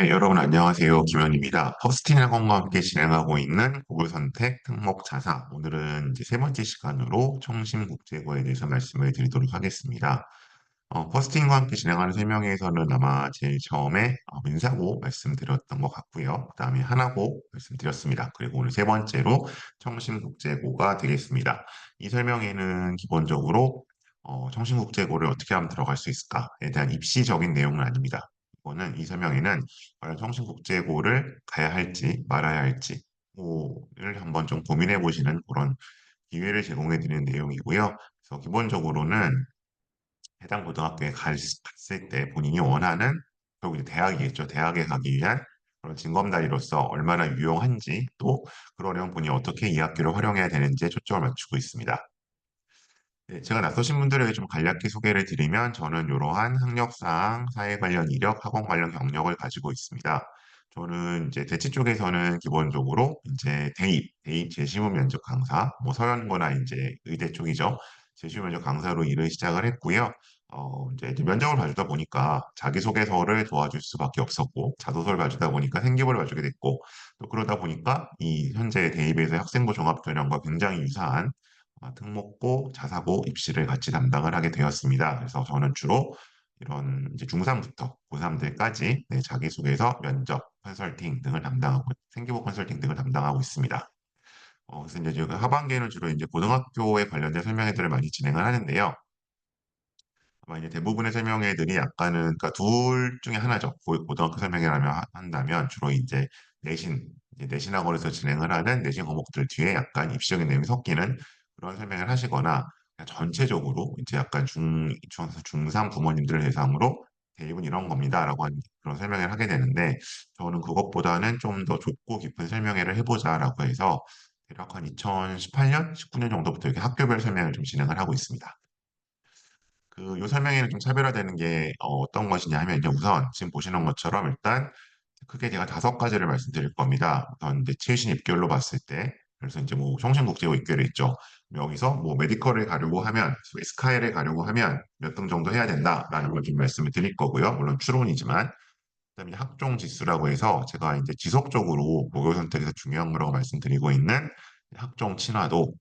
네, 여러분 안녕하세요. 김현입니다. 퍼스틴 학원과 함께 진행하고 있는 구글 선택 특목 자사. 오늘은 이제 세 번째 시간으로 청심국제고에 대해서 말씀을 드리도록 하겠습니다. 퍼스틴과 함께 진행하는 세 명에서는 아마 제일 처음에 민사고 말씀드렸던 것 같고요. 그 다음에 하나고 말씀드렸습니다. 그리고 오늘 세 번째로 청심국제고가 되겠습니다. 이 설명에는 기본적으로 청심국제고를 어떻게 하면 들어갈 수 있을까에 대한 입시적인 내용은 아닙니다. 이거는 이 설명에는 과연 청신국제고를 가야 할지 말아야 할지 를 한번 좀 고민해 보시는 그런 기회를 제공해 드리는 내용이고요. 그래서 기본적으로는 해당 고등학교에 갔을 때 본인이 원하는 결국 이제 대학이겠죠. 대학에 가기 위한 그런 징검다리로서 얼마나 유용한지 또 그러려면 본인이 어떻게 이 학교를 활용해야 되는지에 초점을 맞추고 있습니다. 네, 제가 낯서신 분들에게 좀 간략히 소개를 드리면 저는 이러한 학력상 사회 관련 이력, 학원 관련 경력을 가지고 있습니다. 저는 이제 대치 쪽에서는 기본적으로 이제 대입 재시험 면접 강사, 뭐 서연고나 이제 의대 쪽이죠. 재시험 면접 강사로 일을 시작을 했고요. 이제 면접을 봐주다 보니까 자기소개서를 도와줄 수밖에 없었고, 자소서를 봐주다 보니까 생기부를 봐주게 됐고, 또 그러다 보니까 이 현재 대입에서 학생부 종합전형과 굉장히 유사한 특목고, 자사고 입시를 같이 담당을 하게 되었습니다. 그래서 저는 주로 이런 이제 중3부터 고3들까지 자기소개서, 면접, 컨설팅 등을 담당하고 생기부 컨설팅 등을 담당하고 있습니다. 그래서 이제 저희가 하반기에는 주로 이제 고등학교에 관련된 설명회들을 많이 진행을 하는데요. 아마 이제 대부분의 설명회들이 약간은 그러니까 둘 중에 하나죠. 고등학교 설명회라면 한다면 주로 이제 내신 학원에서 진행을 하는 내신 과목들 뒤에 약간 입시적인 내용이 섞이는 그런 설명을 하시거나 그냥 전체적으로 이제 약간 중3 부모님들을 대상으로 대입은 이런 겁니다라고 하는 그런 설명을 하게 되는데 저는 그것보다는 좀 더 좁고 깊은 설명회를 해보자라고 해서 대략 한 2018년, 19년 정도부터 이렇게 학교별 설명을 좀 진행을 하고 있습니다. 요 설명에는 좀 차별화되는 게 떤 것이냐 하면 이제 우선 지금 보시는 것처럼 일단 크게 제가 다섯 가지를 말씀드릴 겁니다. 우선 이제 최신 입결로 봤을 때 그래서 이제 뭐 성신국제고 입결이 있죠. 여기서 뭐 메디컬을 가려고 하면 스카이를 가려고 하면 몇 등 정도 해야 된다라는 걸 좀 말씀을 드릴 거고요. 물론 추론이지만 그다음에 학종 지수라고 해서 제가 이제 지속적으로 목요 선택에서 중요한 거라고 말씀드리고 있는 학종 친화도로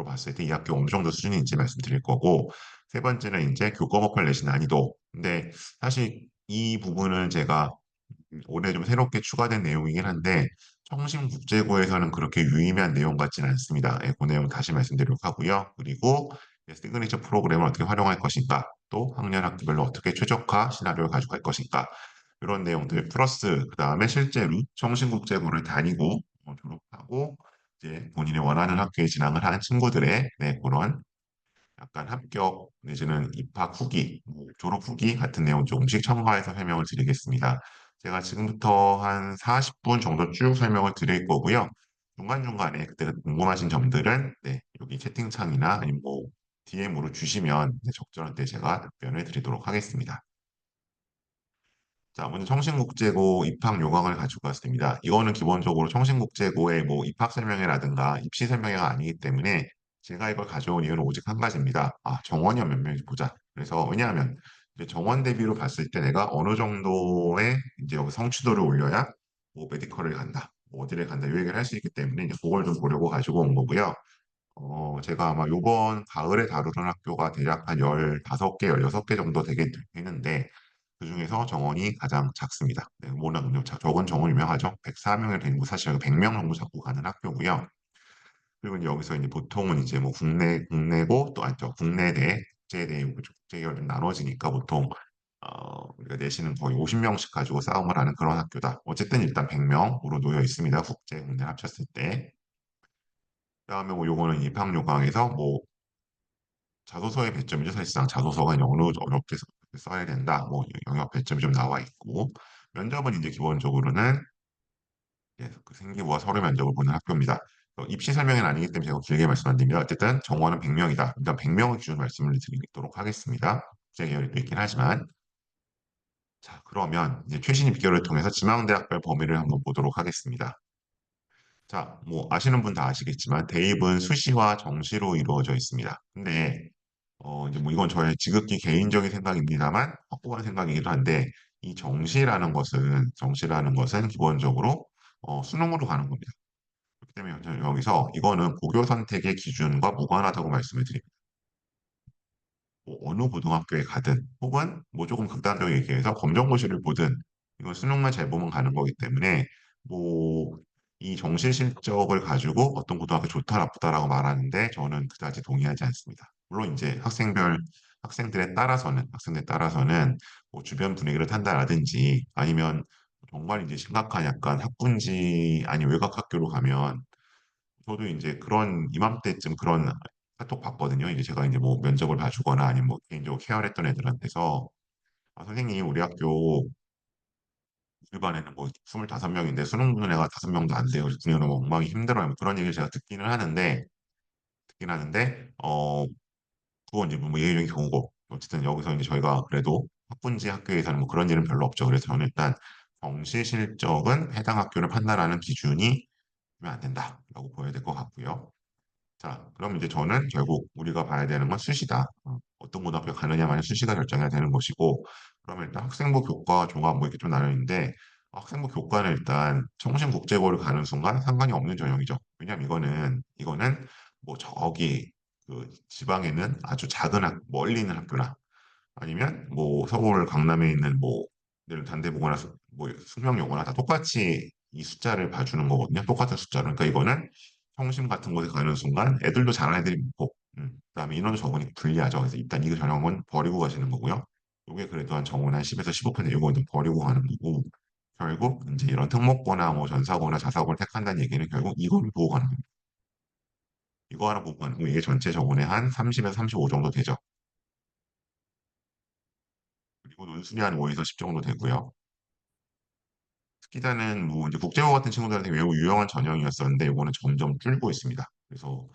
봤을 때 이 학교 어느 정도 수준인지 말씀드릴 거고 세 번째는 이제 교과목 내신 난이도. 근데 사실 이 부분은 제가 올해 좀 새롭게 추가된 내용이긴 한데 청심국제고에서는 그렇게 유의미한 내용 같지는 않습니다. 예, 그 내용 다시 말씀드리도록 하고요. 그리고 시그니처 프로그램을 어떻게 활용할 것인가, 또 학년 학기별로 어떻게 최적화 시나리오를 가지고 갈 것인가 이런 내용들 플러스 그 다음에 실제로 청신국제고를 다니고 졸업하고 이제 본인이 원하는 학교에 진학을 하는 친구들의 그런 약간 합격 내지는 입학 후기, 뭐 졸업 후기 같은 내용 조금씩 첨가해서 설명을 드리겠습니다. 제가 지금부터 한 40분 정도 쭉 설명을 드릴 거고요. 중간중간에 그때 궁금하신 점들은 여기 채팅창이나 아니면 뭐 DM으로 주시면 적절한 때 제가 답변을 드리도록 하겠습니다. 자, 먼저 청신국제고 입학 요강을 가지고 왔습니다. 이거는 기본적으로 청신국제고의 뭐 입학 설명회라든가 입시 설명회가 아니기 때문에 제가 이걸 가져온 이유는 오직 한 가지입니다. 정원이 몇 명인지 보자. 그래서 왜냐하면 이제 정원 대비로 봤을 때 내가 어느 정도의 이제 여기 성취도를 올려야 뭐 메디컬을 간다, 뭐 어디를 간다 이 얘기를 할 수 있기 때문에 이제 그걸 좀 보려고 가지고 온 거고요. 제가 아마 요번 가을에 다루는 학교가 대략 한 15개, 16개 정도 되는데, 그중에서 정원이 가장 작습니다. 네, 워낙 적은 정원 유명하죠. 104명의 인구 사실 100명 정도 잡고 가는 학교고요. 그리고 이제 여기서 이제 보통은 이제 뭐 국내고 또 아니죠. 국내대, 국제대, 국제결 좀 나눠지니까 보통 우리가 내신은 거의 50명씩 가지고 싸움을 하는 그런 학교다. 어쨌든 일단 100명으로 놓여 있습니다. 국제, 국내 합쳤을 때. 그다음에 뭐 요거는 입학 요강에서 뭐 자소서의 배점이죠. 사실상 자소서가 어렵게 써야 된다. 뭐 영역 배점이 좀 나와 있고 면접은 이제 기본적으로는 그 생기부와 서류 면접을 보는 학교입니다. 입시 설명은 아니기 때문에 제가 길게 말씀 안 드립니다. 어쨌든 정원은 100명이다. 일단 100명을 기준 말씀을 드리도록 하겠습니다. 국제 계열도 있긴 하지만 자 그러면 이제 최신 입결을 통해서 지망대학별 범위를 한번 보도록 하겠습니다. 자, 뭐 아시는 분 다 아시겠지만 대입은 수시와 정시로 이루어져 있습니다. 근데 이제 뭐 이건 저의 지극히 개인적인 생각입니다만 확고한 생각이기도 한데 이 정시라는 것은 기본적으로 수능으로 가는 겁니다. 그렇기 때문에 여기서 이거는 고교 선택의 기준과 무관하다고 말씀을 드립니다. 뭐 어느 고등학교에 가든 혹은 뭐 조금 극단적으로 얘기해서 검정고시를 보든 이건 수능만 잘 보면 가는 거기 때문에 뭐 이 정시 실적을 가지고 어떤 고등학교 좋다 나쁘다라고 말하는데 저는 그다지 동의하지 않습니다. 물론 이제 학생들에 따라서는 뭐 주변 분위기를 탄다라든지 아니면 정말 이제 심각한 약간 학군지 아니 외곽 학교로 가면 저도 이제 그런 이맘때쯤 그런 카톡 봤거든요. 이제 제가 이제 뭐 면접을 봐주거나 아니면 뭐 개인적으로 케어를 했던 애들한테서 아, 선생님 우리 학교 우리 반에는 뭐 25명인데 수능 보는 애가 5명도 안 돼요. 그래서 너무 엉망이 힘들어요. 뭐 그런 얘기를 제가 듣기는 하는데 그건 이제 뭐 예외적인 경우고 어쨌든 여기서 이제 저희가 그래도 학군지 학교에서는 뭐 그런 일은 별로 없죠. 그래서 저는 일단 정시 실적은 해당 학교를 판단하는 기준이 되면 안 된다라고 보여야 될 것 같고요. 자, 그럼 이제 저는 결국 우리가 봐야 되는 건 수시다. 어떤 고등학교 가느냐만 수시가 결정해야 되는 것이고, 그러면 일단 학생부 교과 종합 뭐 이렇게 좀 나뉘는데, 학생부 교과는 일단 청신국제고를 가는 순간 상관이 없는 전형이죠. 왜냐면 이거는 뭐 저기 그 지방에는 아주 작은 멀리 있는 학교나 아니면 뭐 서울 강남에 있는 뭐 예를 단대보거나 뭐 숙명여고나 다 똑같이 이 숫자를 봐주는 거거든요. 똑같은 숫자로. 그러니까 이거는 성심 같은 곳에 가는 순간 애들도 잘하는 애들이 많고 그다음에 인원도 적으니까 불리하죠. 그래서 일단 이거 전형은 버리고 가시는 거고요. 이게 그래도 한 정원 한 10에서 15% 이거는 버리고 가는 거고 결국 이제 이런 특목고나 뭐 전사고나 자사고를 택한다는 얘기는 결국 이걸 보고 가는 겁니다. 이거 하나 보고 가는 거 이게 전체 정원의 한 30에서 35 정도 되죠. 그리고 논술이 한 5에서 10 정도 되고요. 스키자는 뭐 이제 국제고 같은 친구들한테 매우 유용한 전형이었었는데 이거는 점점 줄고 있습니다. 그래서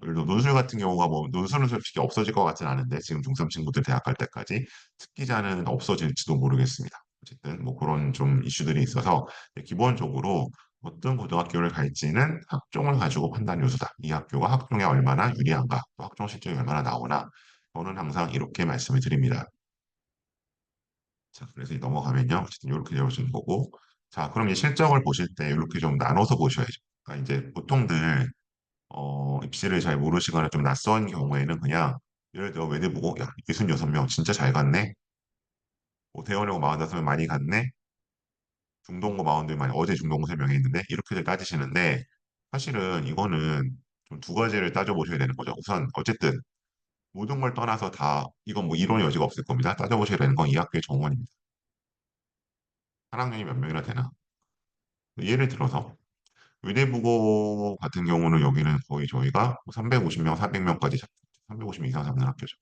예를 들어 논술 같은 경우가 뭐 논술은 솔직히 없어질 것 같진 않은데 지금 중3 친구들 대학 갈 때까지 스키자는 없어질지도 모르겠습니다. 어쨌든 뭐 그런 좀 이슈들이 있어서 기본적으로 어떤 고등학교를 갈지는 학종을 가지고 판단 요소다. 이 학교가 학종에 얼마나 유리한가, 또 학종 실적이 얼마나 나오나 저는 항상 이렇게 말씀을 드립니다. 자, 그래서 넘어가면요. 어쨌든 이렇게 되어지는 거고. 자, 그럼 이제 실적을 보실 때 이렇게 좀 나눠서 보셔야죠. 그러니까 이제 보통들 입시를 잘 모르시거나 좀 낯선 경우에는 그냥 예를 들어 외대 보고 야, 66명 진짜 잘 갔네. 뭐 대원이고 45명 많이 갔네. 중동고 42명 어제 중동고 3명이 있는데 이렇게들 따지시는데 사실은 이거는 좀 두 가지를 따져보셔야 되는 거죠. 우선 어쨌든 모든 걸 떠나서 다 이건 뭐 이론의 여지가 없을 겁니다. 따져보셔야 되는 건 이 학교의 정원입니다. 한 학년이 몇 명이나 되나. 예를 들어서 의대부고 같은 경우는 여기는 거의 저희가 350명, 400명까지 350명 이상 잡는 학교죠.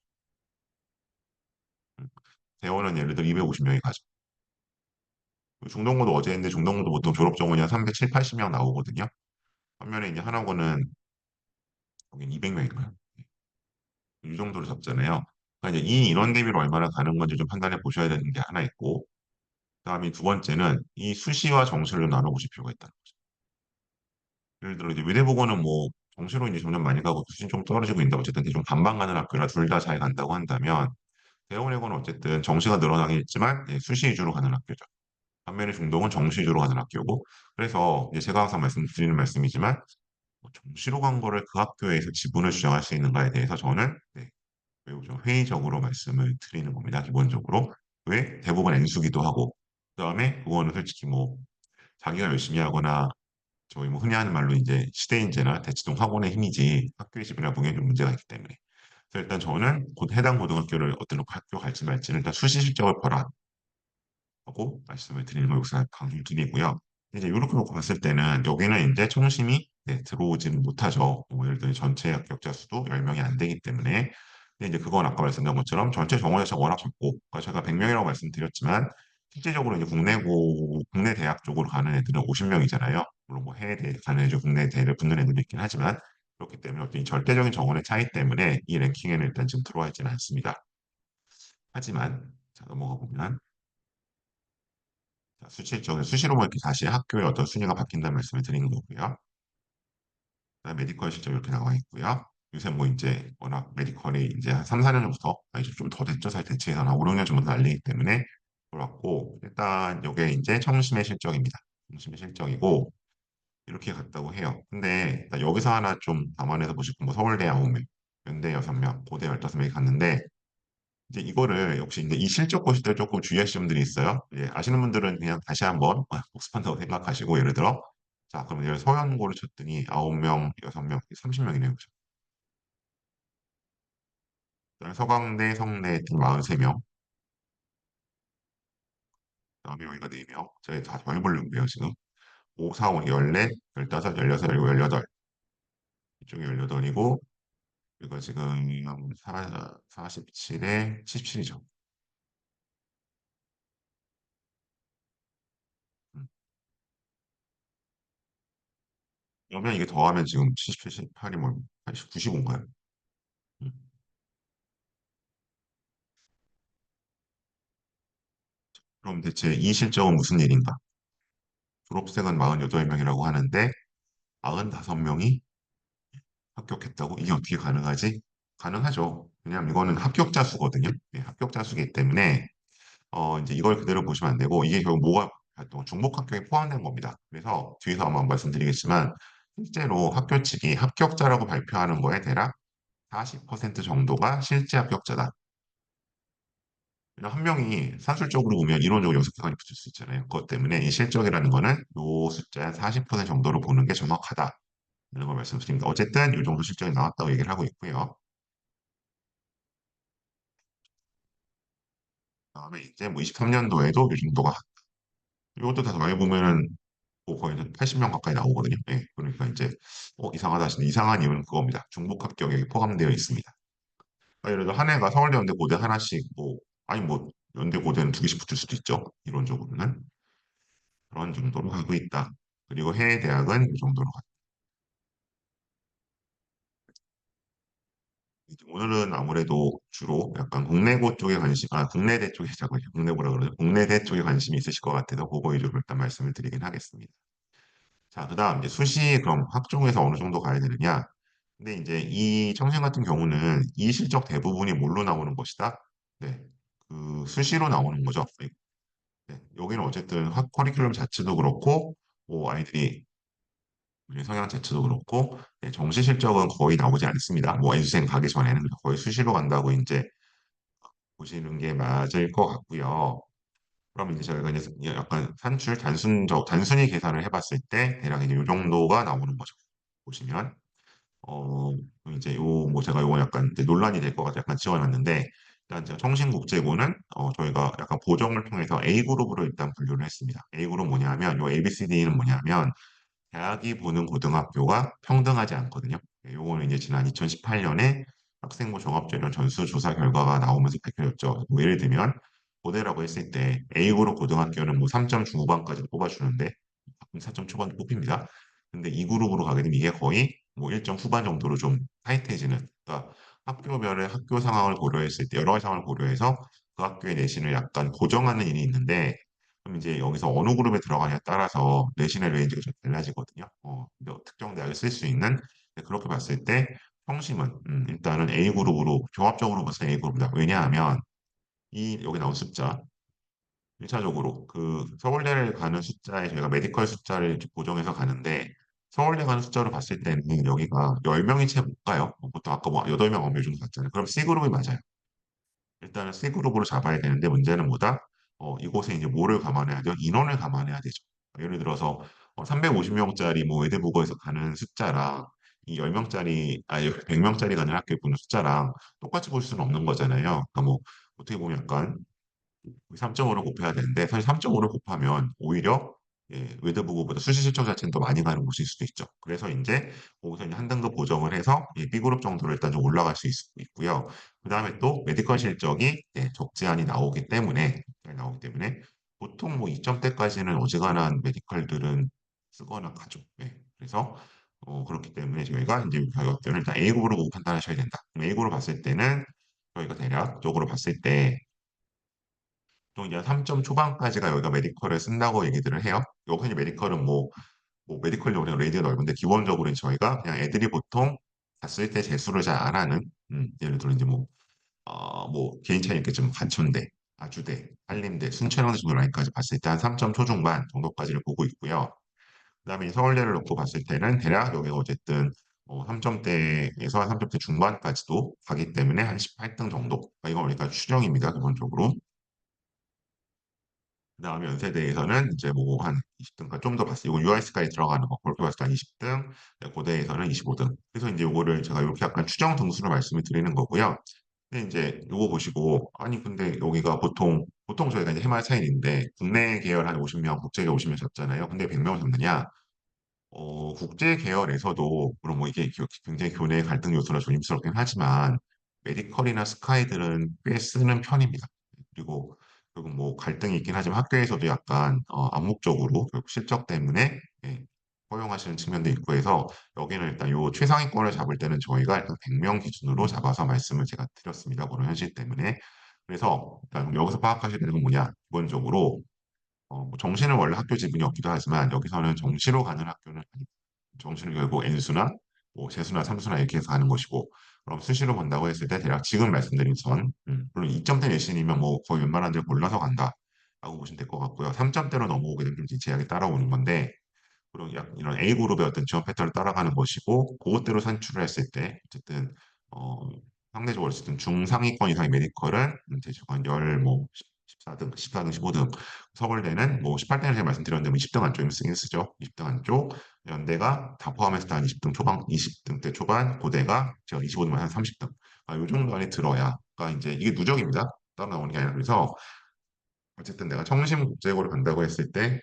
대원은 예를 들어 250명이 가죠. 중동고도 어제 했는데 중동고도 보통 졸업 정원이 한 370, 80명 나오거든요. 반면에 이제 하나고는 여기 200명인가요? 이 정도로 잡잖아요. 그러니까 이제 이 인원 대비로 얼마나 가는 건지 좀 판단해 보셔야 되는 게 하나 있고, 그다음에 두 번째는 이 수시와 정시를 나눠보실 필요가 있다는 거죠. 예를 들어 이제 의대보고는 뭐 정시로 이제 점점 많이 가고 수시는 좀 떨어지고 있는데 어쨌든 좀 반반 가는 학교라 둘 다 잘 간다고 한다면 대원외고는 어쨌든 정시가 늘어나긴 했지만 예, 수시 위주로 가는 학교죠. 반면에 중동은 정시 위주로 가는 학교고 그래서 이제 제가 항상 말씀드리는 말씀이지만 뭐 정시로 간 거를 그 학교에서 지분을 주장할 수 있는가에 대해서 저는 네, 매우 좀 회의적으로 말씀을 드리는 겁니다. 기본적으로 왜 대부분 N수기도 하고 그다음에 그거는 솔직히 뭐 자기가 열심히 하거나 저희 뭐 흔히 하는 말로 이제 시대인재나 대치동 학원의 힘이지 학교의 지분이라 보기엔 좀 문제가 있기 때문에 그래서 일단 저는 곧 해당 고등학교를 어떤 학교 갈지 말지는 일단 수시 실적을 보라 하고 말씀을 드리는 걸 여기서 강조드리고요. 이제 이렇게 놓고 봤을 때는 여기는 이제 총심이 네, 들어오지는 못하죠. 뭐 예를 들어 전체 합격자 수도 10명이 안 되기 때문에 근데 이제 그건 아까 말씀드린 것처럼 전체 정원 자체가 워낙 적고 그러니까 제가 100명이라고 말씀드렸지만 실제적으로 이제 국내 대학 쪽으로 가는 애들은 50명이잖아요. 물론 뭐 해외 대 가는 애들 국내 대를 붙는 애들도 있긴 하지만 그렇기 때문에 어떤 이 절대적인 정원의 차이 때문에 이 랭킹에는 일단 지금 들어와 있지는 않습니다. 하지만 자 넘어가 보면 자, 수시로 뭐 이렇게 다시 학교의 어떤 순위가 바뀐다는 말씀을 드리는 거고요. 그다음에 메디컬 실적 이렇게 나와 있고요. 요새 뭐 이제 워낙 메디컬이 이제 한 3, 4년 전부터 이제 좀 더 됐죠. 사실 대체해서 한 5, 6년 전부터 날리기 때문에 돌았고, 일단 이게 이제 청심의 실적입니다. 청심의 실적이고, 이렇게 갔다고 해요. 근데 나 여기서 하나 좀 감안해서 보시고, 뭐 서울대 9명, 연대 6명, 고대 15명이 갔는데, 이제 이거를 역시 이제 이 실적 보실 때 조금 주의하실 점들이 있어요. 예, 아시는 분들은 그냥 다시 한번 복습한다고 생각하시고, 예를 들어, 자, 그럼 예를 서연고를 쳤더니 9명, 6명, 30명이네요. 그다음에 서강대, 성대 43명, 그다음에 여기가 4명. 저희 다 더해보려고 해요, 지금. 5, 4, 5, 14, 15, 16, 17, 18. 이쪽이 18이고, 이거 지금 47에 17이죠. 그러면 이게 더하면 지금 77, 18이 뭐, 95인가요? 그럼 대체 이 실적은 무슨 일인가? 졸업생은 48명이라고 하는데, 95명이 합격했다고? 이게 어떻게 가능하지? 가능하죠. 왜냐하면 이거는 합격자 수거든요. 네, 합격자 수기 때문에 이제 이걸 그대로 보시면 안 되고 이게 결국 뭐가 활동 중복 합격에 포함된 겁니다. 그래서 뒤에서 한번 말씀드리겠지만 실제로 학교 측이 합격자라고 발표하는 거에 대략 40% 정도가 실제 합격자다. 왜냐면 한 명이 산술적으로 보면 이론적으로 6개까지 붙을 수 있잖아요. 그것 때문에 이 실적이라는 거는 요 숫자의 40% 정도로 보는 게 정확하다. 이런 걸 말씀드립니다. 어쨌든 이 정도 실적이 나왔다고 얘기를 하고 있고요. 그다음에 이제 뭐 23년도에도 이 정도가 이것도 다 많이 보면은 뭐 거의 80명 가까이 나오거든요. 예, 그러니까 이제 이상하다 하시는 이상한 이유는 그겁니다. 중복 합격에 포함되어 있습니다. 그러니까 예를 들어 한 해가 서울대 연대 고대 하나씩 뭐 아니 뭐 연대 고대는 2개씩 붙을 수도 있죠. 이론적으로는 그런 정도로 하고 있다. 그리고 해외 대학은 이 정도로 갔다. 이제 오늘은 아무래도 주로 약간 국내고 쪽에 관심, 국내대 쪽에 자꾸 국내고라 그러죠. 국내대 쪽에 관심이 있으실 것 같아서 그거 위주로 일단 말씀을 드리긴 하겠습니다. 자, 그다음 이제 수시 그럼 학종에서 어느 정도 가야 되느냐? 근데 이제 이 청신 같은 경우는 이 실적 대부분이 뭘로 나오는 것이다? 네, 그 수시로 나오는 거죠. 네, 네, 여기는 어쨌든 학 커리큘럼 자체도 그렇고, 뭐 아이들이 우리 성향 자체도 그렇고, 네, 정시 실적은 거의 나오지 않습니다. 뭐 애수생 가기 전에는 거의 수시로 간다고 이제 보시는 게 맞을 것 같고요. 그럼 이제 저희가 이제 약간 산출 단순히 계산을 해봤을 때 대략 이제 이 정도가 나오는 거죠. 보시면. 어, 이제 뭐 제가 요거 약간 이제 논란이 될 것 같아 약간 지워놨는데, 일단 제가 청신국제고는 저희가 약간 보정을 통해서 A그룹으로 일단 분류를 했습니다. A그룹 뭐냐면, 요 ABCD는 뭐냐면, 대학이 보는 고등학교가 평등하지 않거든요. 요거는 이제 지난 2018년에 학생부 종합전형 전수조사 결과가 나오면서 밝혀졌죠. 뭐 예를 들면, 고대라고 했을 때 A그룹 고등학교는 뭐 3점 중후반까지 뽑아주는데, 가끔 4점 초반도 뽑힙니다. 근데 이 그룹으로 가게 되면 이게 거의 뭐 1점 후반 정도로 좀 타이트해지는. 그러니까 학교별의 학교 상황을 고려했을 때 여러 가지 상황을 고려해서 그 학교의 내신을 약간 고정하는 일이 있는데 그럼 이제 여기서 어느 그룹에 들어가냐에 따라서 내신의 레인지가 좀 달라지거든요. 특정 대학에 쓸 수 있는. 근데 그렇게 봤을 때 평심은 일단은 A 그룹으로 종합적으로 봤을 때 A 그룹이다. 왜냐하면 이 여기 나온 숫자 1차적으로 그 서울대를 가는 숫자에 저희가 메디컬 숫자를 이렇게 보정해서 가는데 서울대 가는 숫자로 봤을 때는 여기가 10명이 채 못 가요. 보통 아까 뭐 8명, 9명 정도 갔잖아요. 그럼 C그룹이 맞아요. 일단은 C그룹으로 잡아야 되는데 문제는 뭐다? 이곳에 이제 뭐를 감안해야 돼요? 인원을 감안해야 되죠. 예를 들어서 350명짜리 뭐 외대부고에서 가는 숫자랑 이 10명짜리, 100명짜리 가는 학교에 보는 숫자랑 똑같이 볼 수는 없는 거잖아요. 그러니까 뭐 어떻게 보면 약간 3.5를 곱해야 되는데 사실 3.5를 곱하면 오히려 웨더부고보다 수시 실적 자체는 더 많이 가는 곳일 수도 있죠. 그래서 이제 거기서 이제 한 등급 보정을 해서 B그룹 정도로 일단 좀 올라갈 수 있고요. 그 다음에 또 메디컬 실적이 적재한이 나오기 때문에 보통 뭐 2점대까지는 어지간한 메디컬들은 쓰거나 가죠. 네. 그래서 그렇기 때문에 저희가 이제 가격대를 일단 A그룹으로 보고 판단하셔야 된다. A그룹 봤을 때는 저희가 대략적으로 봤을 때 또 이제 3점 초반까지가 여기가 메디컬을 쓴다고 얘기들을 해요. 여기 메디컬은 뭐 메디컬 용량 레이디가 넓은데 기본적으로 저희가 그냥 애들이 보통 갔을 때 재수를 잘 안 하는 예를 들어 이제 뭐 개인 차이 있겠지만 간천대 아주대, 한림대, 순천향대 정도 라인까지 봤을 때 한 3점 초중반 정도까지를 보고 있고요. 그다음에 서울대를 놓고 봤을 때는 대략 여기가 어쨌든 3점대에서 한 3점대 중반까지도 가기 때문에 한 18등 정도. 이건 우리가 추정입니다, 기본적으로. 그다음에 연세대에서는 이제 뭐 한 20등까지 좀 더 봤어요. 이거 UIS까지 들어가는 거 그렇게 봤을 때 한 20등, 고대에서는 25등. 그래서 이제 요거를 제가 이렇게 약간 추정 등수를 말씀을 드리는 거고요. 근데 이제 요거 보시고 아니 근데 여기가 보통 저희가 이제 해마 차이인데 국내 계열 한 50명, 국제 계열 50명 잡잖아요. 근데 100명을 잡느냐? 국제 계열에서도 물론 뭐 이게 굉장히 교내 갈등 요소라 조심스럽긴 하지만 메디컬이나 스카이들은 꽤 쓰는 편입니다. 그리고 결국 뭐 갈등이 있긴 하지만 학교에서도 약간 암묵적으로 결국 실적 때문에 허용하시는 측면도 있고 해서 여기는 일단 요 최상위권을 잡을 때는 저희가 일단 100명 기준으로 잡아서 말씀을 제가 드렸습니다. 그런 현실 때문에. 그래서 일단 여기서 파악하셔야 되는 건 뭐냐? 기본적으로 뭐 정시는 원래 학교 지분이 없기도 하지만 여기서는 정시로 가는 학교는 아닙니다. 정시는 결국 N수나 뭐 재수나 삼수나 이렇게 해서 가는 것이고 그럼 수시로 본다고 했을 때 대략 지금 말씀드린 선 물론 2점대 내신이면 뭐 거의 웬만한 데 골라서 간다라고 보시면 될 것 같고요. 3점대로 넘어오게 되면 좀 제약이 따라오는 건데 그런 이런 A그룹의 어떤 지원 패턴을 따라가는 것이고 그것대로 산출을 했을 때 어쨌든 어, 상대적으로 어쨌든 중상위권 이상의 메디컬은 대충 한열뭐 14등, 14등, 15등 서울대는 뭐 18등을 제가 말씀드렸는데 뭐 20등 안쪽이면 쓰긴 쓰죠. 20등 안쪽 연대가 다 포함해서 다 한 20등 초반, 20등대 초반 고대가 제가 25등만 한 30등 요 정도 안에 들어야 그러니까 이제 이게 누적입니다. 따로 나오는 게 아니라 그래서 어쨌든 내가 청심국제고를 간다고 했을 때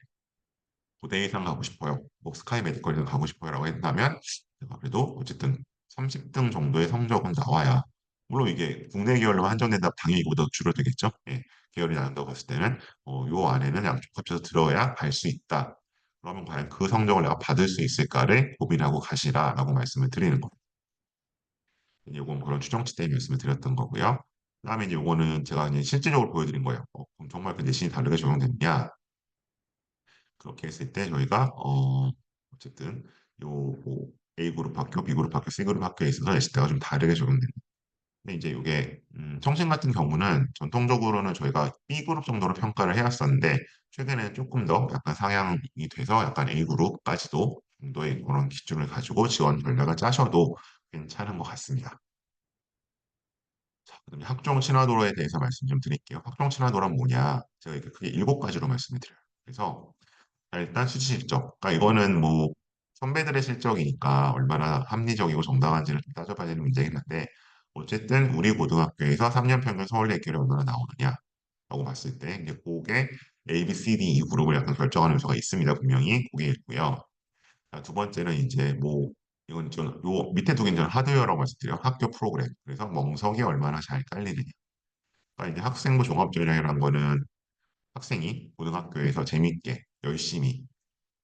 고대 이상 가고 싶어요. 뭐 스카이 메디컬이든 가고 싶어요라고 한다면 내가 그래도 어쨌든 30등 정도의 성적은 나와야 물론 이게 국내 계열로만 한정된다 당연히 이거보다 줄어들겠죠. 예, 계열이 나눈다고 봤을 때는 요 안에는 양쪽 합쳐서 들어야 갈 수 있다. 그러면 과연 그 성적을 내가 받을 수 있을까를 고민하고 가시라라고 말씀을 드리는 거예요. 이건 그런 추정치 때문에 말씀을 드렸던 거고요. 그다음에 이제 요거는 제가 이제 실질적으로 보여드린 거예요. 그럼 정말 그 내신이 다르게 적용됐냐? 그렇게 했을 때 저희가 어쨌든 요뭐 A그룹 학교, B그룹 학교, C그룹 학교에 있어서 예시대가 좀 다르게 적용됩니다. 근데 이제 이게 청신 같은 경우는 전통적으로는 저희가 B그룹 정도로 평가를 해왔었는데 최근에 조금 더 약간 상향이 돼서 약간 A그룹까지도 정도의 그런 기준을 가지고 지원 전략을 짜셔도 괜찮은 것 같습니다. 자, 그럼 학종 친화도에 대해서 말씀 좀 드릴게요. 학종 친화도란 뭐냐? 제가 이렇게 크게 7가지로 말씀을 드려요. 그래서 일단 수시 실적. 그러니까 이거는 뭐 선배들의 실적이니까 얼마나 합리적이고 정당한지를 좀 따져봐야 되는 문제긴 한데 어쨌든 우리 고등학교에서 3년 평균 서울대 입결이 얼마나 나오느냐라고 봤을 때 이제 그게 A, B, C, D, E 그룹을 약간 결정하는 요소가 있습니다. 분명히 그게 있고요. 자, 두 번째는 이제 뭐 이건 요 밑에 두 개는 저는 하드웨어라고 말씀드려요. 학교 프로그램. 그래서 멍석이 얼마나 잘 깔리느냐. 그러니까 이제 학생부 종합전형이라는 거는 학생이 고등학교에서 재밌게 열심히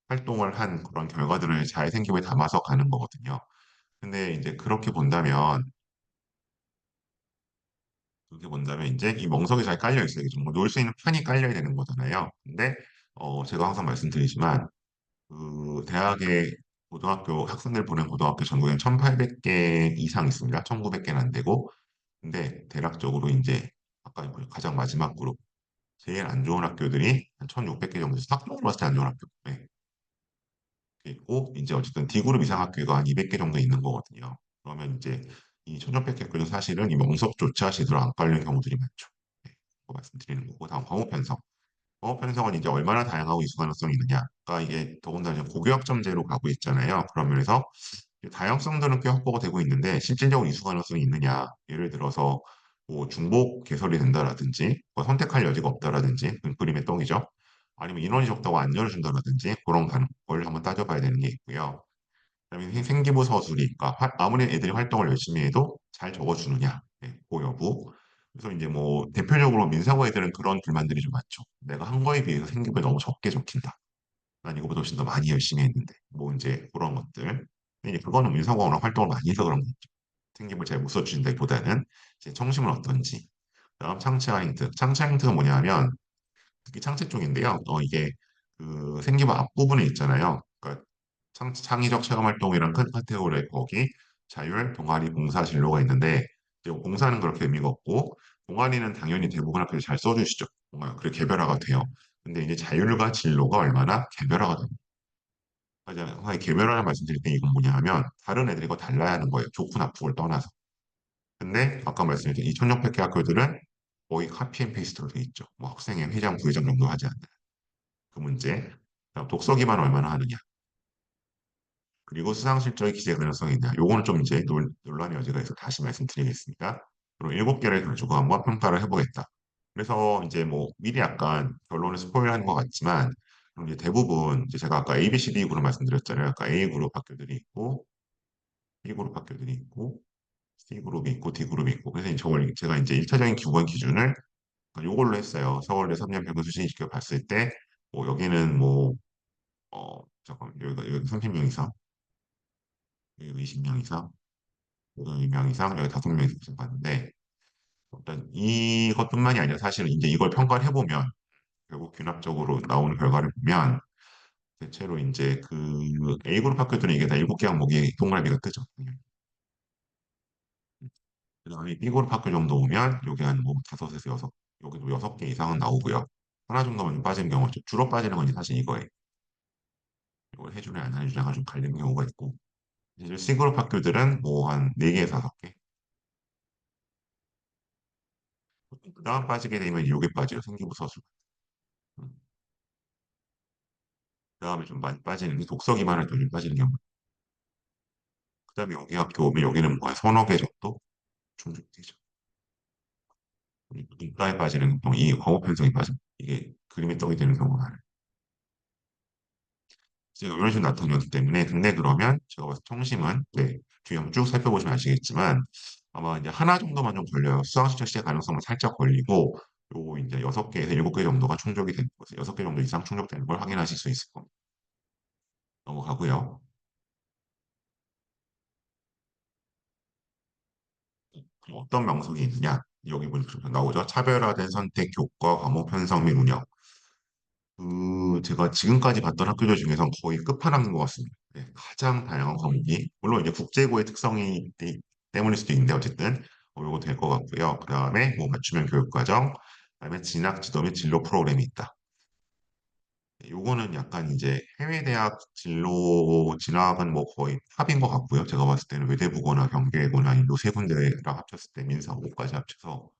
활동을 한 그런 결과들을 잘 생기부에 담아서 가는 거거든요. 근데 이제 그렇게 본다면 이제 이 멍석이 잘 깔려 있어요. 정말 놀 수 있는 판이 깔려야 되는 거잖아요. 근데 제가 항상 말씀드리지만 그 대학의 고등학교 학생들 보낸 고등학교 전국에 1,800개 이상 있습니다. 1,900개는 안 되고. 근데 대략적으로 이제 아까 가장 마지막 그룹 제일 안 좋은 학교들이 한 1,600개 정도 있어요. 학종으로 봤을 때 안 좋은 학교. 네. 있고 이제 어쨌든 D그룹 이상 학교가 한 200개 정도 있는 거거든요. 그러면 이제 이 1,600개 학교는 사실은 이 명석조차 제대로 안 깔리는 경우들이 많죠. 네, 그거 말씀드리는 거고 다음 광우 편성. 광우 편성은 이제 얼마나 다양하고 이수 가능성이 있느냐. 그러니까 이게 더군다나 이제 고교학점제로 가고 있잖아요. 그런 면에서 다양성들은 꽤 확보가 되고 있는데 실질적으로 이수 가능성이 있느냐. 예를 들어서 뭐 중복 개설이 된다라든지 뭐 선택할 여지가 없다라든지 그림의 떡이죠. 아니면 인원이 적다고 안 열어준다라든지 그런 걸 한번 따져봐야 되는 게 있고요. 그다음에 생기부 서술이 그러니까 아무리 애들이 활동을 열심히 해도 잘 적어주느냐. 네, 그 여부. 그래서 이제 뭐 대표적으로 민사고 애들은 그런 불만들이 좀 많죠. 내가 한 거에 비해서 생기부에 너무 적게 적힌다. 난 이거보다 훨씬 더 많이 열심히 했는데 뭐 이제 그런 것들. 근데 이제 그거는 민사고랑 활동을 많이 해서 그런 거죠. 생기부를 잘 못 써주신다기보다는 이제 청심은 어떤지. 다음 창체화 힌트. 창체화 힌트가 뭐냐면 특히 창체 쪽인데요. 이게 그 생기부 앞부분에 있잖아요. 그러니까 창의적 체험 활동이란 큰 카테고리에 거기 자율, 동아리, 봉사, 진로가 있는데 이제 봉사는 그렇게 의미가 없고 동아리는 당연히 대부분 학교에서 잘 써주시죠. 뭔가 그렇게 개별화가 돼요. 근데 이제 자율과 진로가 얼마나 개별화가 됩니다. 가장 개별화를 말씀드릴 때 이건 뭐냐 하면 다른 애들과 달라야 하는 거예요. 좋고 나쁘고를 떠나서. 근데 아까 말씀드린 이 천정백계 학교들은 거의 카피 앤 페이스트로 돼 있죠. 뭐 학생회 회장, 부회장 정도 하지 않는 그 문제. 그다음 독서 기반 얼마나 하느냐. 그리고 수상 실적의 기재 가능성이 있냐. 요거는 좀 이제 논란의 여지가 있어 다시 말씀드리겠습니다. 그리고 7개를 가지고 한번 평가를 해보겠다. 그래서 이제 뭐 미리 약간 결론을 스포일하는 것 같지만 그럼 이제 대부분 이제 제가 아까 A, B, C, D 그룹 말씀드렸잖아요. 아까 A 그룹 학교들이 있고 B 그룹 학교들이 있고 C 그룹이 있고 D 그룹이 있고 그래서 저걸 제가 이제 1차적인 기본 기준을 요걸로 했어요. 서울대 3년 평균 수시 시켜 봤을 때 뭐 여기는 뭐 잠깐 여기가 30명 이상, 여기가 20명 이상, 여기가 2명 이상, 여기 5명 이상 봤는데 일단 이것뿐만이 아니라 사실은 이제 이걸 평가를 해보면 결국 균합적으로 나오는 결과를 보면 대체로 이제 그 A그룹 학교들은 이게 다 7개 항목이 동그라미가 뜨죠. 그다음에 B그룹 학교 정도 오면 여기 한 뭐 다섯에서 여섯, 여기도 6개 이상은 나오고요. 하나 정도만 빠지는 경우가 있죠. 주로 빠지는 건 이제 사실 이거예요. 이걸 해주냐 안 해주냐가 좀 갈리는 경우가 있고 이제 C그룹 학교들은 뭐 한 4개에서 5개. 그다음 빠지게 되면 요게 빠져요. 생기부 서술. 음. 그다음에 좀 많이 빠지는 게 독서 기반을 좀 빠지는 경우. 그다음에 여기 학교 오면 여기는 뭐 한 서너 개 정도 충족되죠. 문과에 빠지는 경우, 이 과목 편성이 빠져. 이게 그림에 떡이 되는 경우가 많아요. 제가 이런 식으로 나타났기 때문에 근데 그러면 제가 봤을 때 청심은 네, 뒤에 한번 쭉 살펴보시면 아시겠지만 아마 이제 하나 정도만 좀 걸려요. 수강신청 시작 가능성은 살짝 걸리고 요거 이제 6개에서 7개 정도가 충족이 되는 거죠. 6개 정도 이상 충족되는 걸 확인하실 수 있을 겁니다. 넘어가고요. 어떤 명목이 있느냐? 여기 보니까 나오죠. 차별화된 선택, 교과, 과목 편성 및 운영. 그 제가 지금까지 봤던 학교들 중에서 거의 끝판왕인 것 같습니다. 네, 가장 다양한 과목이 물론 이제 국제고의 특성이 때문일 수도 있는데 어쨌든 이거 될 것 같고요. 그 다음에 뭐 맞춤형 교육과정, 그다음에 진학 지도 및 진로 프로그램이 있다. 네, 요거는 약간 이제 해외 대학 진로 진학은 뭐 거의 탑인 것 같고요. 제가 봤을 때는 외대부거나 경계고나 이 세 군데랑 합쳤을 때 민사고까지 합쳐서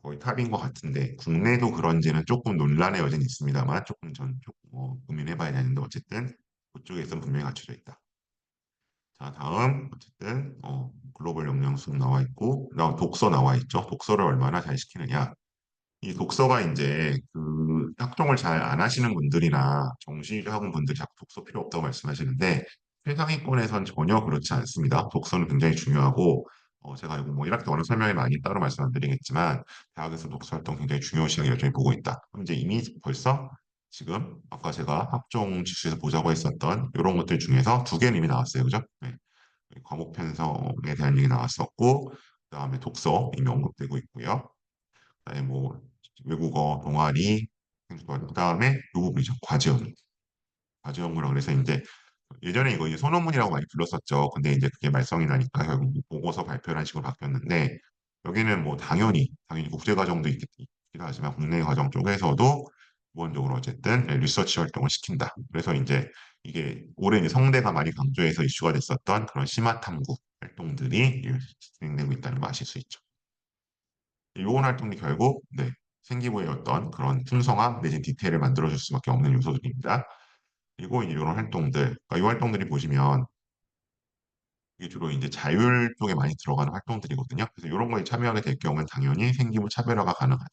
거의 탑인 것 같은데 국내도 그런지는 조금 논란의 여지는 있습니다만 조금 전 조금 고민해봐야 되는데 어쨌든 그쪽에선 분명히 갖춰져 있다. 자 다음 어쨌든 글로벌 역량 수업 나와 있고 그다음 독서 나와 있죠. 독서를 얼마나 잘 시키느냐. 이 독서가 이제 그 학종을 잘 안 하시는 분들이나 정시 학원 분들이 자꾸 독서 필요 없다고 말씀하시는데 최상위권에선 전혀 그렇지 않습니다. 독서는 굉장히 중요하고 제가 이거 뭐 1학기 언어 설명에 많이 따로 말씀 안 드리겠지만 대학에서 독서 활동 굉장히 중요시하게 여전히 보고 있다. 그럼 이제 이미 벌써 지금 아까 제가 학종 지수에서 보자고 했었던 이런 것들 중에서 2개는 이미 나왔어요. 그죠? 네. 과목 편성에 대한 얘기 나왔었고 그다음에 독서 이미 언급되고 있고요. 그다음에 뭐 외국어 동아리 그다음에 이 부분이죠 과제업무 과제업무라 그래서 이제 예전에 이거 이제 소논문이라고 많이 불렀었죠 근데 이제 그게 말썽이 나니까 결국 보고서 발표라는 식으로 바뀌었는데 여기는 뭐 당연히 국제 과정도 있기도 하지만 국내 과정 쪽에서도 기본적으로 어쨌든 리서치 활동을 시킨다 그래서 이제 이게 올해 이제 성대가 많이 강조해서 이슈가 됐었던 그런 심화 탐구 활동들이 진행되고 있다는 거 아실 수 있죠. 요원 활동이 결국 네, 생기부의 어떤 그런 풍성함 내지 디테일을 만들어줄 수밖에 없는 요소들입니다. 그리고 이제 이런 활동들, 그러니까 이 활동들이 보시면 이게 주로 이제 자율 쪽에 많이 들어가는 활동들이거든요. 그래서 이런 거에 참여하게 될 경우는 당연히 생기부 차별화가 가능하다.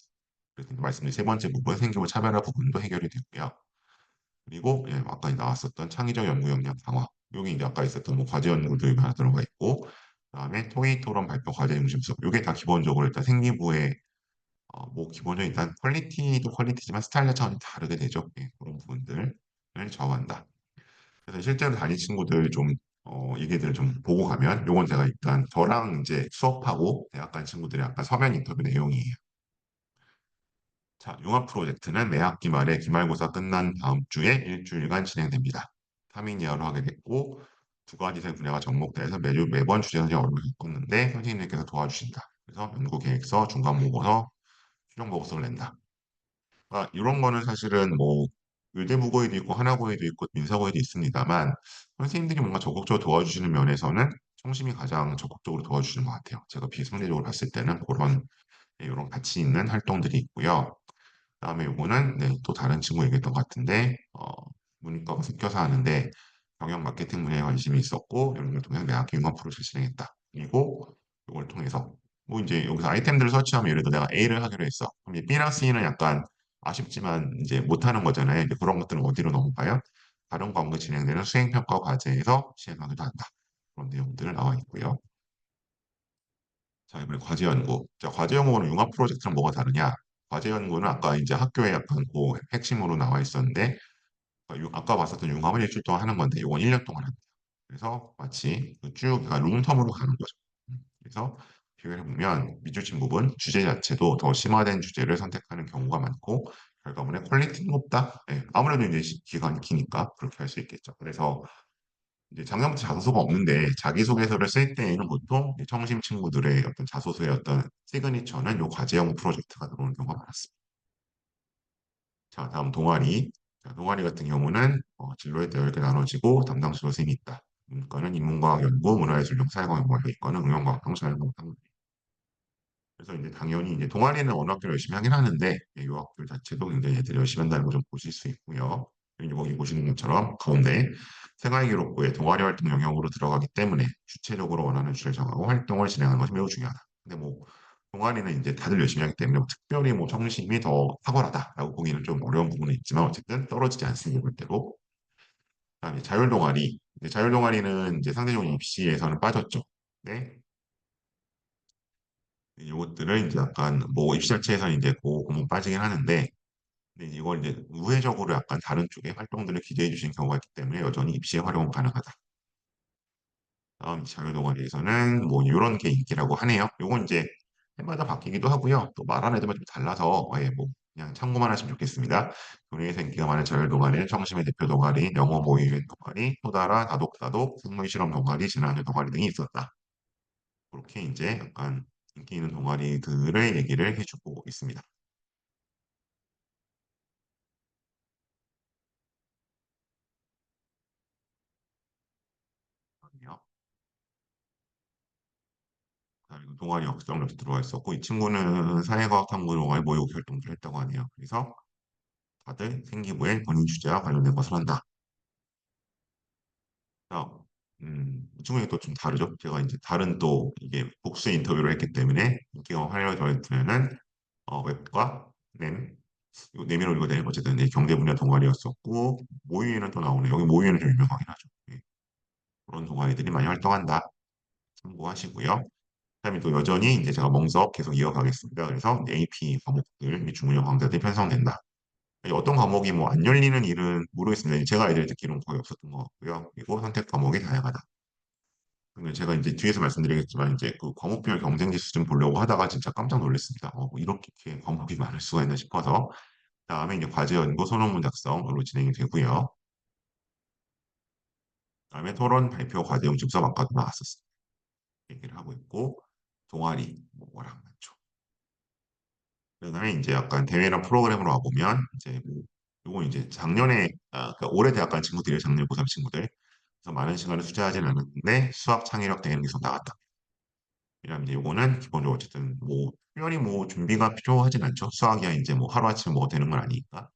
그래서 말씀드린 세 번째 부분, 생기부 차별화 부분도 해결이 되고요. 그리고 예, 아까 나왔었던 창의적 연구 역량 강화. 여기 이제 아까 있었던 뭐 과제 연구들이 하나 들어가 있고, 그다음에 토의 토론 발표 과제 중심 수업. 이게 다 기본적으로 일단 생기부에 뭐 기본적인 일단 퀄리티도 퀄리티지만 스타일 자체가 좀 다르게 되죠. 예, 그런 부분들을 좌우한다. 그래서 실제로 다닌 친구들 좀 얘기들을 좀 보고 가면 요건 제가 일단 저랑 이제 수업하고 대학 간 친구들의 약간 서면 인터뷰 내용이에요. 자, 융합 프로젝트는 매 학기 말에 기말고사 끝난 다음 주에 일주일간 진행됩니다. 3인 예언을 하게 됐고 두 가지 생 분야가 접목돼서 매번 주제 선생님 어려움을 겪었는데 선생님들께서 도와주신다. 그래서 연구 계획서, 중간 보고서, 최종 보고서를 낸다. 그러니까 이런 거는 사실은 뭐 의대부고에도 있고 하나고에도 있고 민사고에도 있습니다만 선생님들이 뭔가 적극적으로 도와주시는 면에서는 청심이 가장 적극적으로 도와주시는 것 같아요. 제가 비상대적으로 봤을 때는 그런 이런 가치 있는 활동들이 있고요. 그다음에 요거는 네, 또 다른 친구 얘기했던 것 같은데 문과가 섞여서 하는데 경영 마케팅 분야에 관심이 있었고 이런 걸 통해서 매학기 융합 프로젝트 진행했다. 그리고 이걸 통해서 뭐 이제 여기서 아이템들을 서치하면 예를 들어 내가 A를 하기로 했어. 그럼 이제 B랑 C는 약간 아쉽지만 이제 못하는 거잖아요. 이제 그런 것들은 어디로 넘어가요? 다른 과목에 진행되는 수행평가 과제에서 시행하기도 한다. 그런 내용들 나와 있고요. 자, 이번에 과제 연구. 자, 과제 연구는 융합 프로젝트랑 뭐가 다르냐? 과제 연구는 아까 이제 학교에 약간 그 핵심으로 나와 있었는데, 아까 봤었던 융합은 일주일 동안 하는 건데, 이건 1년 동안 합니다. 그래서 마치 그쭉 롱텀으로 가는 거죠. 그래서 비교해 보면 미주진 부분 주제 자체도 더 심화된 주제를 선택하는 경우가 많고, 결과물의 퀄리티는 높다. 예, 아무래도 이제 기간이 기니까 그렇게 할 수 있겠죠. 그래서 이제 작년부터 자소서가 없는데 자기소개서를 쓸 때에는 보통 이제 청심 친구들의 어떤 자소서의 어떤 시그니처는 요 과제형 프로젝트가 들어오는 경우가 많았습니다. 자, 다음 동아리. 자, 동아리 같은 경우는 진로에 따라 이렇게 나눠지고 담당 수료 쌤이 있다. 문과는 인문과학 연구, 문화예술 사회과학 연구가 있거나 응용과학 형사연구 그래서 이제 당연히 이제 동아리는 어느 학교 열심히 하긴 하는데 이 학교 자체도 굉장히 애들이 열심히 한다는 걸 좀 보실 수 있고요. 여기 거기 보시는 것처럼 가운데 생활기록부에 동아리 활동 영역으로 들어가기 때문에 주체적으로 원하는 주제를 정하고 활동을 진행하는 것이 매우 중요하다. 근데 뭐 동아리는 이제 다들 열심히 하기 때문에 뭐 특별히 뭐 청심이 더 탁월하다라고 보기는 좀 어려운 부분은 있지만 어쨌든 떨어지지 않습니다. 절대로. 그다음에 자율 동아리. 자율 동아리는 이제 상대적으로 입시에서는 빠졌죠. 네. 이것들은 이제 약간 뭐 입시 자체에서는 이제 그 공문 빠지긴 하는데 근데 이걸 이제 우회적으로 약간 다른 쪽의 활동들을 기대해 주신 경우가 있기 때문에 여전히 입시에 활용은 가능하다. 다음 자유 동아리에서는 뭐 이런 게 인기라고 하네요. 요건 이제 해마다 바뀌기도 하고요. 또 말하는 애들만 좀 달라서 뭐 그냥 참고만 하시면 좋겠습니다. 교내에서 인기가 많은 자율 동아리는 청심의 대표 동아리, 영어 모의유인 동아리, 토다라, 다독다독, 생물 실험 동아리, 진학교 동아리 등이 있었다. 그렇게 이제 약간 인기 있는 동아리들을 얘기를 해주고 있습니다. 그럼요. 그리고 동아리 역성력도 들어와 있었고 이 친구는 사회과학 탐구 동아리 모의고 활동을 했다고 하네요. 그래서 다들 생기부에 본인 주제와 관련된 것을 한다. 자, 이 친구는 또 좀 다르죠. 제가 이제 다른 또 이게 복수 인터뷰를 했기 때문에 인기가 활발해지면은 웹과 램, 이거 내면으로 이거 어쨌든 이 경제 분야 동아리였었고 모의에는 또 나오네. 여기 모의에는 좀 유명하긴 하죠. 예, 그런 동아리들이 많이 활동한다. 참고하시고요. 그다음에 또 여전히 이제 제가 멍석 계속 이어가겠습니다. 그래서 AP 과목들 및 중요한 강좌들이 편성된다. 어떤 과목이 뭐 안 열리는 일은 모르겠습니다. 제가 애들 듣기로는 거의 없었던 것 같고요. 그리고 선택 과목이 다양하다. 그러면 제가 이제 뒤에서 말씀드리겠지만 이제 그 과목별 경쟁 지수 좀 보려고 하다가 진짜 깜짝 놀랐습니다. 뭐 이렇게 과목이 많을 수가 있나 싶어서 다음에 이제 과제 연구 소논문 작성으로 진행이 되고요. 그다음에 토론 발표 과제용 집서 아까도 나왔었습니다. 얘기를 하고 있고 동아리 뭐랑 많죠. 그다음에 이제 약간 대회나 프로그램으로 와보면 이제 뭐 요거 이제 작년에 그러니까 올해 대학 간 친구들이 작년 고3 친구들 그래서 많은 시간을 투자하진 않았는데 수학 창의력 대회는 계속 나갔다. 이러면 이제 요거는 기본적으로 어쨌든 뭐 특별히 뭐 준비가 필요하진 않죠. 수학이야 이제 뭐 하루아침에 뭐 되는 건 아니니까.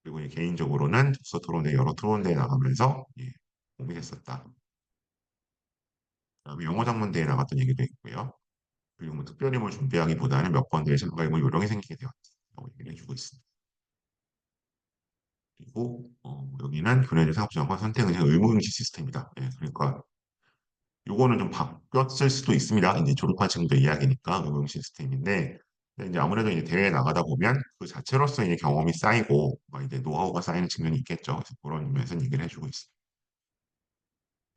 그리고 이제 개인적으로는 독서 토론회 여러 토론대회 나가면서 공부 했었다. 그다음에 영어 작문대회 나갔던 얘기도 있고요. 그리고 뭐 특별히 뭘 준비하기보다는 몇 번 대회 참가해 뭐 요령이 생기게 되었다고 얘기를 해주고 있습니다. 그리고 여기는 교내외 상업지원과 선택은행 의무응시 시스템이다. 예, 그러니까 요거는 좀 바뀌었을 수도 있습니다. 이제 졸업한 친구들 이야기니까 의무응시 시스템인데 근데 이제 아무래도 이제 대회에 나가다 보면 그 자체로서 이제 경험이 쌓이고 막 이제 노하우가 쌓이는 측면이 있겠죠. 그래서 그런 면에서 얘기를 해주고 있습니다.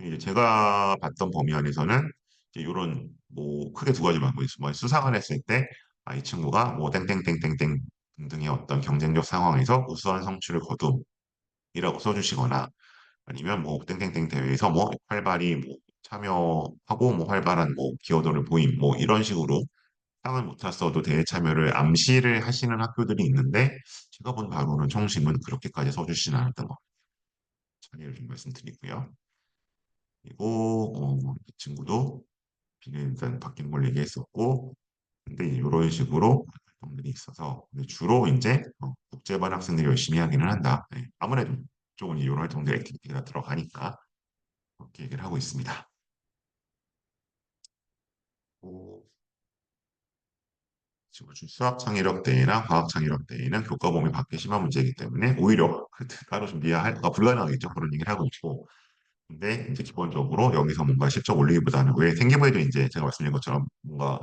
이제 제가 봤던 범위 안에서는 이제 이런 뭐 크게 두 가지만 뭐 수상을 했을 때 이 친구가 뭐 땡땡땡땡땡 등등의 어떤 경쟁적 상황에서 우수한 성취를 거둠이라고 써주시거나 아니면 뭐 땡땡땡 대회에서 뭐 활발히 뭐 참여하고 뭐 활발한 뭐 기여도를 보임 뭐 이런 식으로 상을 못 탔어도 대회 참여를 암시를 하시는 학교들이 있는데 제가 본 바로는 청심은 그렇게까지 써주시는 않았던 것 참여를 좀 말씀드리고요. 그리고 이 친구도 비는 일단 바뀌는 걸 얘기했었고 근데 이런 식으로 활동들이 있어서 근데 주로 이제 국제반 학생들이 열심히 하기는 한다. 네, 아무래도 쪽은 이런 활동들 액티비티가 들어가니까 그렇게 얘기를 하고 있습니다. 오, 지금 수학 창의력 대회나 과학 창의력 대회는 교과 범위 밖에 심한 문제이기 때문에 오히려 따로 준비가 불가능하겠죠. 그런 얘기를 하고 있고 근데 이제 기본적으로 여기서 뭔가 실적 올리기보다는 왜 생기부에도 이제 제가 말씀드린 것처럼 뭔가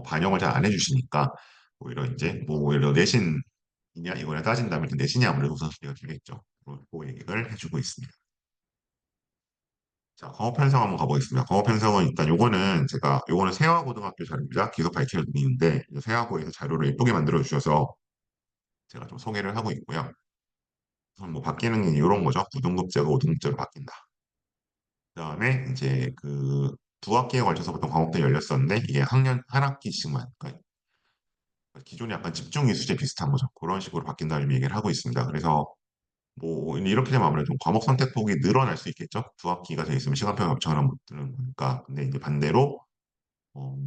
반영을 잘 안 해주시니까 오히려 이제 뭐 오히려 내신이냐 이거냐 따진다면 내신이 아무래도 우선순위가 되겠죠. 그 얘기를 해주고 있습니다. 자, 광업 편성 한번 가보겠습니다. 광업 편성은 일단 요거는 세화고등학교 자료입니다. 기소 밝혀드리는데 세화고에서 자료를 예쁘게 만들어 주셔서 제가 좀 소개를 하고 있고요. 우선 뭐 바뀌는 게 이런 거죠. 9등급제가 5등급제로 바뀐다. 그다음에 이제 그 두 학기에 걸쳐서 보통 과목들이 열렸었는데 이게 학년 한 학기씩만 그러니까 기존에 약간 집중 이수제 비슷한 거죠. 그런 식으로 바뀐다는 얘기를 하고 있습니다. 그래서 뭐 이렇게 되면 아무래도 과목 선택폭이 늘어날 수 있겠죠. 두 학기가 돼 있으면 시간표가 겹쳐가는 것들은 보니까 근데 이제 반대로 어,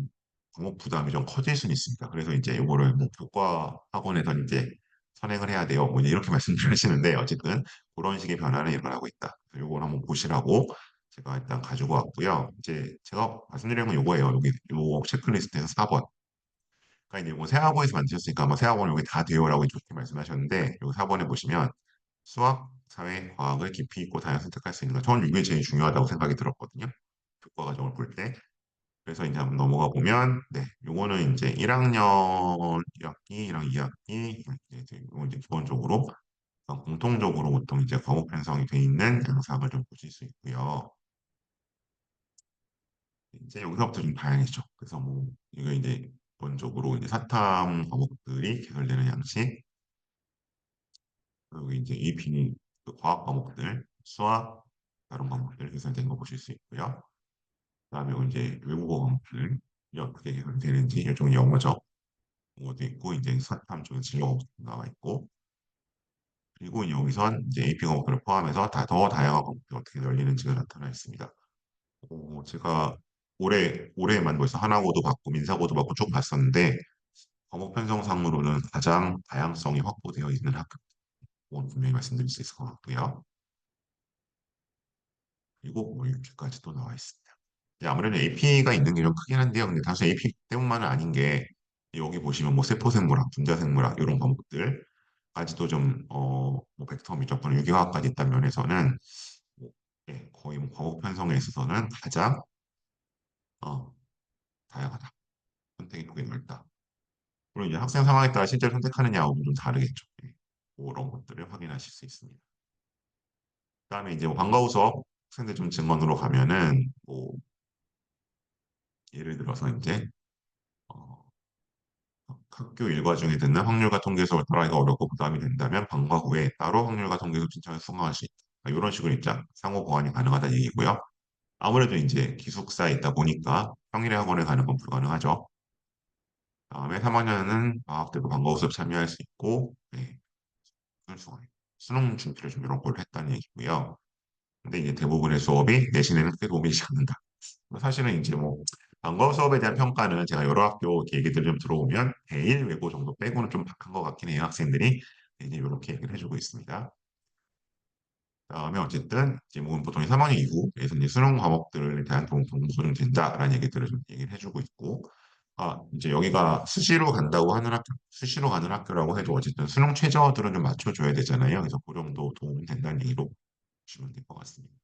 과목 부담이 좀 커질 수는 있습니다. 그래서 이제 이거를 뭐 교과 학원에서 이제 선행을 해야 돼요. 뭐 이제 이렇게 말씀드리시는데 어쨌든 그런 식의 변화는 일어나고 있다. 이걸 한번 보시라고 제가 일단 가지고 왔고요. 이제 제가 말씀드린 건 요거예요. 여기 요 체크리스트에서 4번. 그러니까 이제 뭐 세학원에서 만드셨으니까 아마 세학원 여기 다 돼요라고 이렇게 말씀하셨는데 요 4번에 보시면 수학, 사회, 과학을 깊이 있고 다양하게 선택할 수 있는 거. 저는 이게 제일 중요하다고 생각이 들었거든요. 교과 과정을 볼 때. 그래서 이제 한번 넘어가 보면, 네, 요거는 이제 1학년 1학기랑 2학기, 요거 이제 기본적으로 공통적으로 보통 이제 과목 편성이 돼 있는 양상을 좀 보실 수 있고요. 이제 여기서부터 좀 다양해져. 그래서 뭐 이거 이제 기본적으로 이제 사탐 과목들이 개설되는 양식, 그리고 이제 AP 그 과학 과목들, 수학 다른 과목들 개설되는 거 보실 수 있고요. 그다음에 이제 외국어 과목들 어떻게 개설되는지 일종의 영어죠. 것도 있고 이제 사탐 쪽에 진로가 나와 있고 그리고 여기선 이제 AP 과목들을 포함해서 더 다양한 과목들이 어떻게 열리는지가 나타나 있습니다. 제가 올해만 벌써 하나고도 받고 민사고도 받고 쭉 봤었는데 과목 편성상으로는 가장 다양성이 확보되어 있는 학교 그건 분명히 말씀드릴 수 있을 것 같고요. 그리고 뭐 이렇게까지 또 나와 있습니다. 아무래도 AP가 있는 게 좀 크긴 한데요. 근데 단순 AP 때문만은 아닌 게 여기 보시면 뭐 세포생물학, 분자생물학 이런 과목들까지도 좀 뭐 벡터 미적분, 유기화학까지 있다는 면에서는 뭐, 예, 거의 뭐 과목 편성에 있어서는 가장 어, 다양하다. 선택의 폭이 넓다. 물론 이제 학생 상황에 따라 실제로 선택하느냐하고는 좀 다르겠죠. 예, 그런 것들을 확인하실 수 있습니다. 그다음에 이제 뭐 방과 후 수업 학생들 좀 증언으로 가면은 뭐 예를 들어서 이제 어, 학교 일과 중에 듣는 확률과 통계 수업을 따라하기가 어렵고 부담이 된다면 방과 후에 따로 확률과 통계 수업 신청해서 수강할 수 있다. 이런 식으로 입장 상호 보완이 가능하다는 얘기고요. 아무래도 이제 기숙사에 있다 보니까 평일에 학원에 가는 건 불가능하죠. 다음에 3학년은 방학 때도 방과 후 수업 참여할 수 있고 네, 수능 준비를 좀 이런 걸 했다는 얘기고요. 근데 이제 대부분의 수업이 내신에는 크게 도움이 되지 않는다. 사실은 이제 뭐 방과 수업에 대한 평가는 제가 여러 학교 얘기들 좀 들어오면 대일 외고 정도 빼고는 좀 박한 것 같긴 해요. 학생들이 이제 이렇게 얘기를 해주고 있습니다. 그다음에 어쨌든 이제 뭐 보통 3학년 이후에서 이제 수능 과목들에 대한 동부수능 된다라는 얘기들을 좀 얘기를 해주고 있고 이제 여기가 수시로 간다고 하는 학교, 수시로 가는 학교라고 해도 어쨌든 수능 최저들은 좀 맞춰줘야 되잖아요. 그래서 그 정도 도움이 된다는 얘기로 보시면 될 것 같습니다.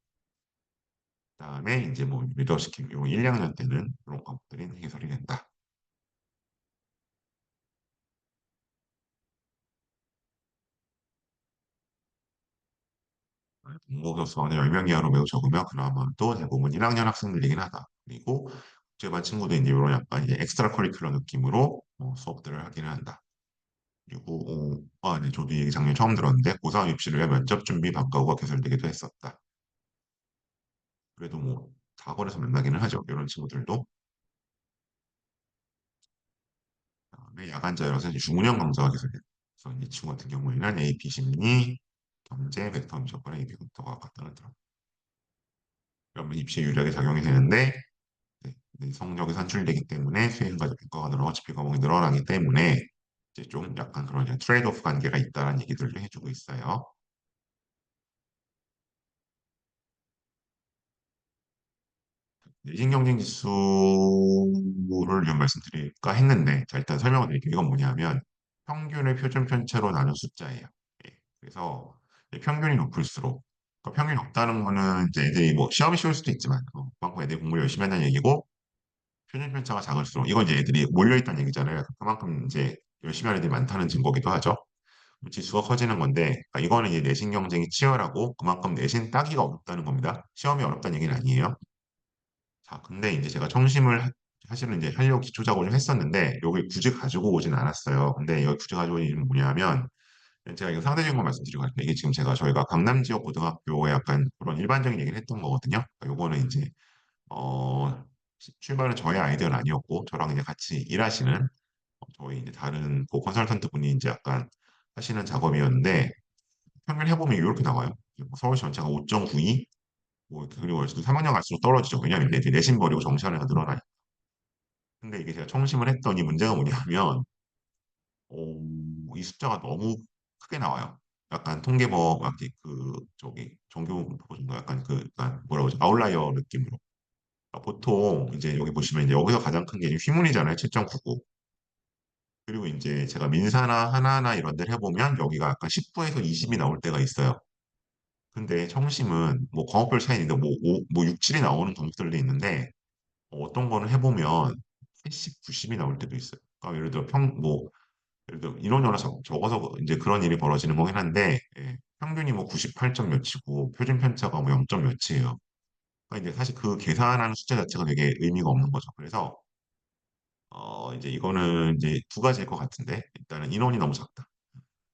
그다음에 이제 뭐 리더십 요 1, 2학년 때는 그런 과목들이 해설이 된다. 공모교수원의 10명 이하로 매우 적으며 그나마 또 대부분 1학년 학생들이긴 하다. 그리고 국제반 친구도 이제 이런 약간 이제 엑스트라 커리큘러 느낌으로 수업들을 하기는 한다. 그리고 네, 저도 이 얘기 작년 처음 들었는데 고3 입시를 위해 면접 준비 방과후가 개설되기도 했었다. 그래도 뭐 학원에서 만나기는 하죠. 이런 친구들도. 야간자율어서 이제 중운영 강좌가 계속돼요. 그래서 이 친구 같은 경우에는 AP 심리, 경제, 벡터 미적분의 AP 벡터가 같다더라고요. 그러면 입시에 유리하게 작용이 되는데 네, 성적이 산출되기 때문에 수행과 평가가 늘어나고 집필 과목이 늘어나기 때문에 이제 좀 약간 그런 트레이드오프 관계가 있다는 얘기들을 해주고 있어요. 내신 경쟁 지수를 좀 말씀드릴까 했는데, 자, 일단 설명을 드릴게요. 이건 뭐냐면, 평균을 표준 편차로 나눈 숫자예요. 예. 그래서 평균이 높을수록, 그러니까 평균이 높다는 거는 이제 애들이 뭐 시험이 쉬울 수도 있지만, 그만큼 애들이 공부를 열심히 한다는 얘기고, 표준 편차가 작을수록, 이건 이제 애들이 몰려있다는 얘기잖아요. 그만큼 이제 열심히 하는 애들이 많다는 증거기도 하죠. 지수가 커지는 건데, 그러니까 이거는 이제 내신 경쟁이 치열하고, 그만큼 내신 따기가 어렵다는 겁니다. 시험이 어렵다는 얘기는 아니에요. 자, 근데 이제 제가 청심을 사실은 이제 하려고 기초 작업을 좀 했었는데 여기 굳이 가지고 오진 않았어요. 근데 여기 굳이 가지고 온 이유는 뭐냐면 제가 이거 상대적인 걸 말씀드리고 할게요. 이게 지금 제가 저희가 강남 지역 고등학교에 약간 그런 일반적인 얘기를 했던 거거든요. 그러니까 요거는 이제 출발은 저의 아이디어는 아니었고 저랑 이제 같이 일하시는 저희 이제 다른 그 컨설턴트 분이 이제 약간 하시는 작업이었는데 평균 해보면 이렇게 나와요. 서울 전체가 5.92, 뭐 그리고 3학년 갈수록 떨어지죠. 왜냐하면 이제 내신 버리고 정시화가 늘어나니까. 근데 이게 제가 청심을 했더니 문제가 뭐냐면 이 숫자가 너무 크게 나와요. 약간 통계법 그 저기 정규 보증가 약간 그 약간 뭐라고 하죠? 아웃라이어 느낌으로. 보통 이제 여기 보시면 이제 여기서 가장 큰 게 휘문이잖아요. 7.99. 그리고 이제 제가 민사나 하나나 이런 데를 해보면 여기가 약간 19에서 20이 나올 때가 있어요. 근데 청심은 뭐 과목별 차이인데 뭐 6, 7이 나오는 과목들도 있는데 어떤 거는 해보면 80, 90이 나올 때도 있어요. 그러니까 예를 들어 예를 들어 인원이 적어서 이제 그런 일이 벌어지는 거긴 한데 평균이 뭐 98점 몇이고 표준 편차가 뭐 0점 몇이에요. 그러니까 이제 사실 그 계산하는 숫자 자체가 되게 의미가 없는 거죠. 그래서 이제 이거는 이제 두 가지일 것 같은데 일단은 인원이 너무 작다.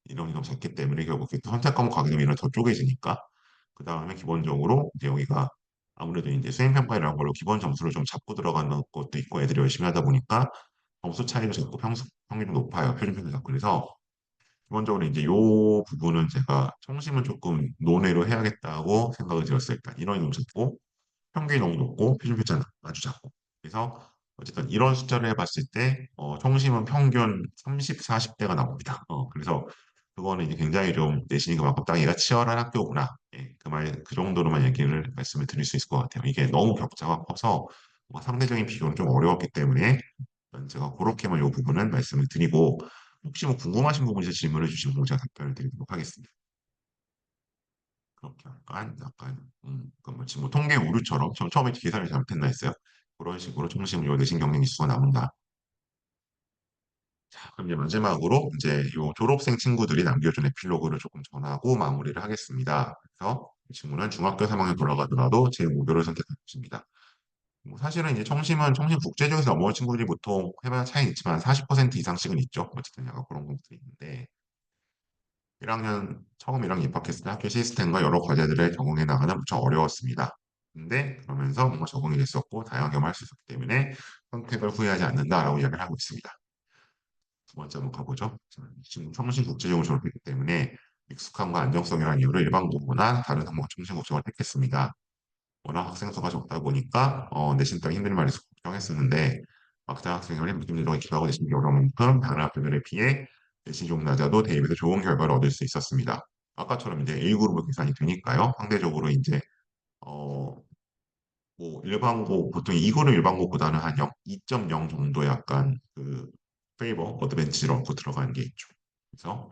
인원이 너무 작기 때문에 결국 선택 과목 가게 되면 인원이 더 쪼개지니까 그 다음에 기본적으로 이제 여기가 아무래도 이제 수행평가라는 걸로 기본 점수를 좀 잡고 들어가는 것도 있고 애들이 열심히 하다 보니까 점수 차이도 적고 평균이 높아요. 표준 평균 잡고 그래서 기본적으로 이제 요 부분은 제가 청심은 조금 논외로 해야겠다고 생각을 들었어요. 일단 인원이 너무 작고 평균이 너무 높고 표준 편차는 아주 작고 그래서 어쨌든 이런 숫자를 해봤을 때 청심은 평균 30, 40대가 나옵니다. 그래서 그거는 이제 굉장히 좀 내신이 그만큼 따기가 치열한 학교구나. 예, 그 정도로만 얘기를 말씀을 드릴 수 있을 것 같아요. 이게 너무 격차가 커서 뭔가 상대적인 비교는 좀 어려웠기 때문에 일단 제가 그렇게만 이 부분은 말씀을 드리고 혹시 뭐 궁금하신 부분 이제 질문을 주시면 제가 답변을 드리도록 하겠습니다. 그렇게 그뭐 지금 뭐 통계 우류처럼 처음에 계산을 잘못했나 했어요. 그런 식으로 중심으로 내신 경쟁 지수가 나온다. 자, 그럼 이제 마지막으로 이제 요 졸업생 친구들이 남겨준 에필로그를 조금 전하고 마무리를 하겠습니다. 그래서 이 친구는 중학교 3학년 돌아가더라도 제5교를 선택할 것입니다. 뭐 사실은 이제 청심 국제적에서 넘어온 친구들이 보통 해봐야 차이는 있지만 40% 이상씩은 있죠. 어쨌든 약간 그런 것들이 있는데 1학년 처음 1학년 입학했을 때 학교 시스템과 여러 과제들에 적응해 나가는 무척 어려웠습니다. 근데 그러면서 뭔가 적응이 됐었고 다양하게 할 수 있었기 때문에 선택을 후회하지 않는다라고 이야기를 하고 있습니다. 두 번째 한번 가보죠. 지금 청신 국제적으로 졸업했기 때문에 익숙함과 안정성이라는 이유로 일반 공부나 다른 항목 청신 국적을 택했습니다. 워낙 학생 수가 적다 보니까 내신 따기 힘든 말이 걱정했었는데 막상 학생들이 느낌적으로 기도하고 내신이 어려운 만큼 다른 학교들에 비해 내신이 좀 낮아도 대입에서 좋은 결과를 얻을 수 있었습니다. 아까처럼 이제 A그룹으로 계산이 되니까요. 상대적으로 이제 어, 뭐 일반고 보통 2그룹 일반고보다는 한 2.0 정도 약간 그 페이버 어드밴치로 넣고 들어가는 게 있죠. 그래서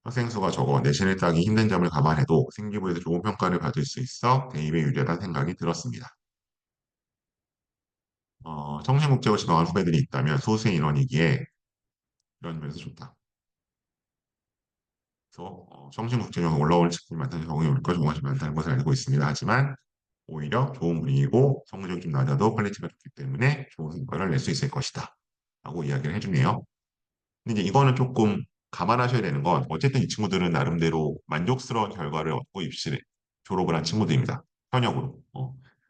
학생 수가 적어 내신을 따기 힘든 점을 감안해도 생기부에서 좋은 평가를 받을 수 있어 대입에 유리하다는 생각이 들었습니다. 청신국제고 지망한 후배들이 있다면 소수의 인원이기에 이런 면에서 좋다. 그래서 청신국제적으로 올라올 직군이 많다는 경우에 우리과 정말 많다는 것을 알고 있습니다. 하지만 오히려 좋은 분위기고 성적이 좀 낮아도 퀄리티가 좋기 때문에 좋은 성과를 낼 수 있을 것이다. 라고 이야기를 해주네요. 근데 이제 이거는 조금 감안하셔야 되는 건 어쨌든 이 친구들은 나름대로 만족스러운 결과를 얻고 입시를 졸업을 한 친구들입니다. 현역으로.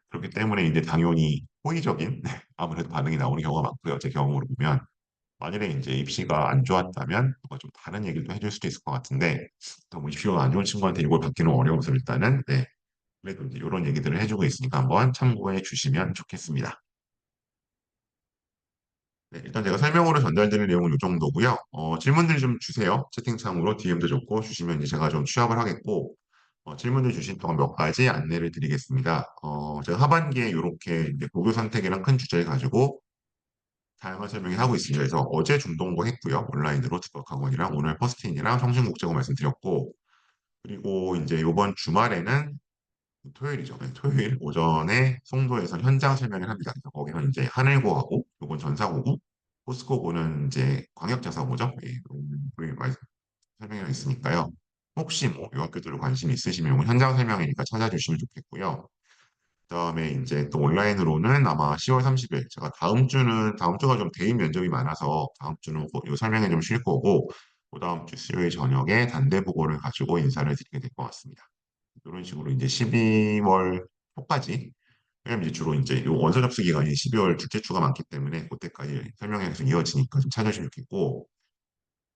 그렇기 때문에 이제 당연히 호의적인 아무래도 반응이 나오는 경우가 많고요. 제 경험으로 보면. 만일에 이제 입시가 안 좋았다면 뭔가 좀 다른 얘기를 또 해줄 수도 있을 것 같은데 뭐 입시가 안 좋은 친구한테 이걸 받기는 어려워서 일단은 네. 그래도 이제 이런 얘기들을 해주고 있으니까 한번 참고해 주시면 좋겠습니다. 네, 일단 제가 설명으로 전달드릴 내용은 이 정도고요. 질문들 좀 주세요. 채팅창으로 DM도 줬고 주시면 이제 제가 좀 취합을 하겠고 질문을 주신 동안 몇 가지 안내를 드리겠습니다. 제가 하반기에 이렇게 이제 고교 선택이랑 큰 주제를 가지고 다양한 설명을 하고 있습니다. 그래서 어제 중동고 했고요. 온라인으로 특학학원이랑 오늘 퍼스틴이랑 성신국제고 말씀드렸고 그리고 이제 이번 주말에는 토요일이죠. 네, 토요일 오전에 송도에서 현장 설명을 합니다. 그래서 거기는 이제 하늘고하고 요건 전사고고 포스코고는 이제 광역자사고죠. 예, 거기 설명이 있으니까요. 혹시 뭐 이 학교들로 관심 있으시면 이건 현장 설명이니까 찾아주시면 좋겠고요. 그다음에 이제 또 온라인으로는 아마 10월 30일 제가 다음 주가 좀 대인 면접이 많아서 다음 주는 이 설명에 좀 쉴 거고 그다음 주 수요일 저녁에 단대 보고를 가지고 인사를 드리게 될 것 같습니다. 이런 식으로 이제 12월 초까지 왜냐면 이제 주로 이제 요 원서 접수 기간이 12월 둘째 주가 많기 때문에 그때까지 설명이 계속 이어지니까 좀 찾아주시면 좋겠고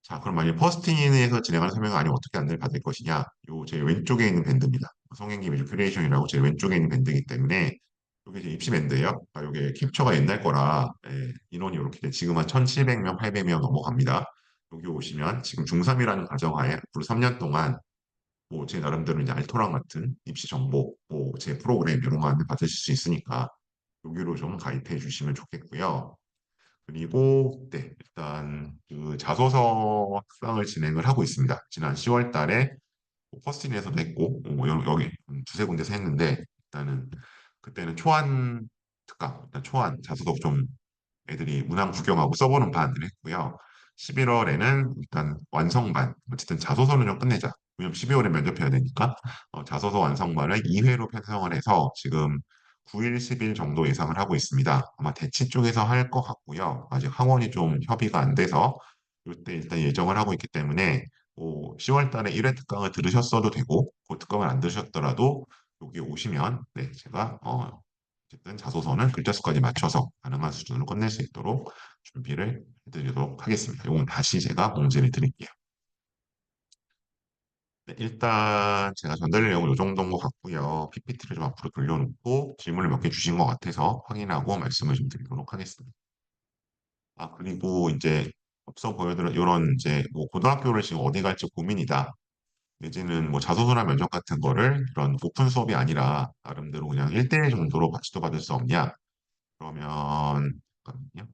자 그럼 만약 퍼스팅에서 진행하는 설명은 아니면 어떻게 안내를 받을 것이냐 요 제 왼쪽에 있는 밴드입니다. 성행기 매주 큐레이션이라고 제 왼쪽에 있는 밴드이기 때문에 이게 이제 입시 밴드예요. 아, 이게 캡처가 옛날 거라 인원이 이렇게 지금 한 1,700명, 800명 넘어갑니다. 여기 오시면 지금 중3이라는 가정하에 앞으로 3년 동안 뭐 제 나름대로 이제 알토란 같은 입시 정보, 뭐 제 프로그램 이런 거 안내 받으실 수 있으니까 여기로 좀 가입해 주시면 좋겠고요. 그리고 네, 일단 그 자소서 학상을 진행을 하고 있습니다. 지난 10월 달에 뭐 퍼스틴에서도 했고 뭐 여기 두세 군데서 했는데 일단은 그때는 초안 특강, 일단 초안 자소서 좀 애들이 문항 구경하고 써보는 반을 했고요. 11월에는 일단 완성반, 어쨌든 자소서는 좀 끝내자. 왜냐면 12월에 면접해야 되니까 자소서 완성반을 2회로 편성을 해서 지금 9일, 10일 정도 예상을 하고 있습니다. 아마 대치 쪽에서 할 것 같고요. 아직 학원이 좀 협의가 안 돼서 이때 일단 예정을 하고 있기 때문에 10월 달에 1회 특강을 들으셨어도 되고 그 특강을 안 들으셨더라도 여기 오시면 네, 제가 어쨌든 자소서는 글자 수까지 맞춰서 가능한 수준으로 끝낼 수 있도록 준비를 해드리도록 하겠습니다. 이건 다시 제가 공지를 드릴게요. 네, 일단 제가 전달 내용은 이 정도인 것 같고요. PPT를 좀 앞으로 돌려놓고 질문을 몇 개 주신 것 같아서 확인하고 말씀을 좀 드리도록 하겠습니다. 아, 그리고 이제 앞서 보여드린 이런 이제 뭐 고등학교를 지금 어디 갈지 고민이다. 내지는 뭐 자소서나 면접 같은 거를 이런 오픈 수업이 아니라 나름대로 그냥 1대1 정도로 같이도 받을 수 없냐? 그러면 잠깐만요.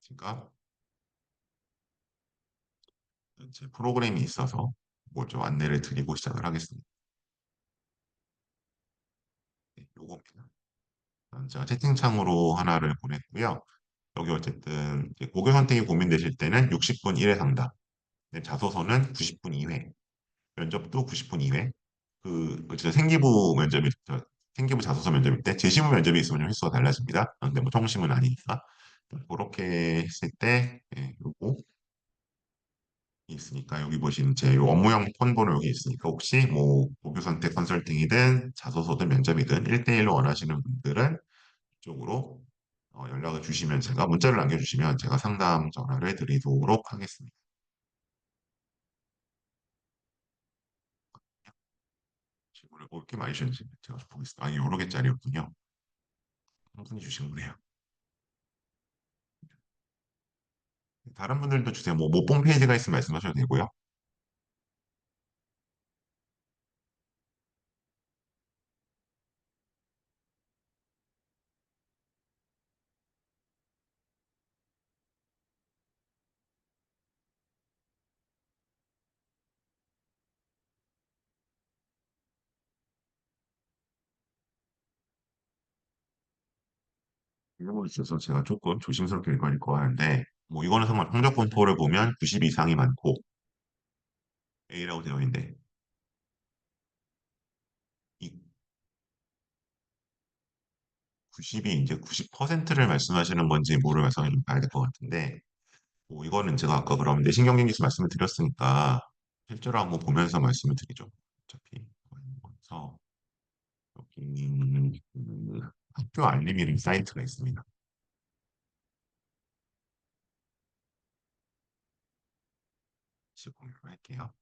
제가 제 프로그램이 있어서 뭐 좀 안내를 드리고 시작을 하겠습니다. 네, 요겁니다. 제가 채팅창으로 하나를 보냈고요. 여기 어쨌든 이제 고교 선택이 고민되실 때는 60분 1회 상담, 네, 자소서는 90분 2회, 면접도 90분 2회. 진짜 생기부 자소서 면접일 때 재시부 면접이 있으면 좀 횟수가 달라집니다. 근데 뭐 통심은 아니니까 그렇게 했을 때 요거 있으니까 여기 보시면 제 업무용 폰번호 여기 있으니까 혹시 뭐 고교 선택 컨설팅이든 자소서든 면접이든 1대1로 원하시는 분들은 이쪽으로 연락을 주시면 제가 문자를 남겨주시면 제가 상담 전화를 드리도록 하겠습니다. 질문을 뭐 이렇게 많이 주셨는지 제가 좀 보겠습니다. 아, 이게 여러 개짜리였군요. 한 분이 주신 거네요. 다른 분들도 주세요. 뭐 못 본 페이지가 있으면 말씀하셔도 되고요. 이런 거 있어서 제가 조금 조심스럽게 읽어야 거 하는데 뭐 이거는 정말 성적 분포를 보면 90 이상이 많고 A라고 되어 있는데 이 90이 이제 90%를 말씀하시는 건지 뭐를 말씀하시는지 봐야 될 것 같은데 뭐 이거는 제가 아까 그럼 내신경쟁기수 말씀을 드렸으니까 실제로 한번 보면서 말씀을 드리죠. 어차피 그래서 여기 학교 알림이라는 사이트가 있습니다. 같이 공유를 할게요.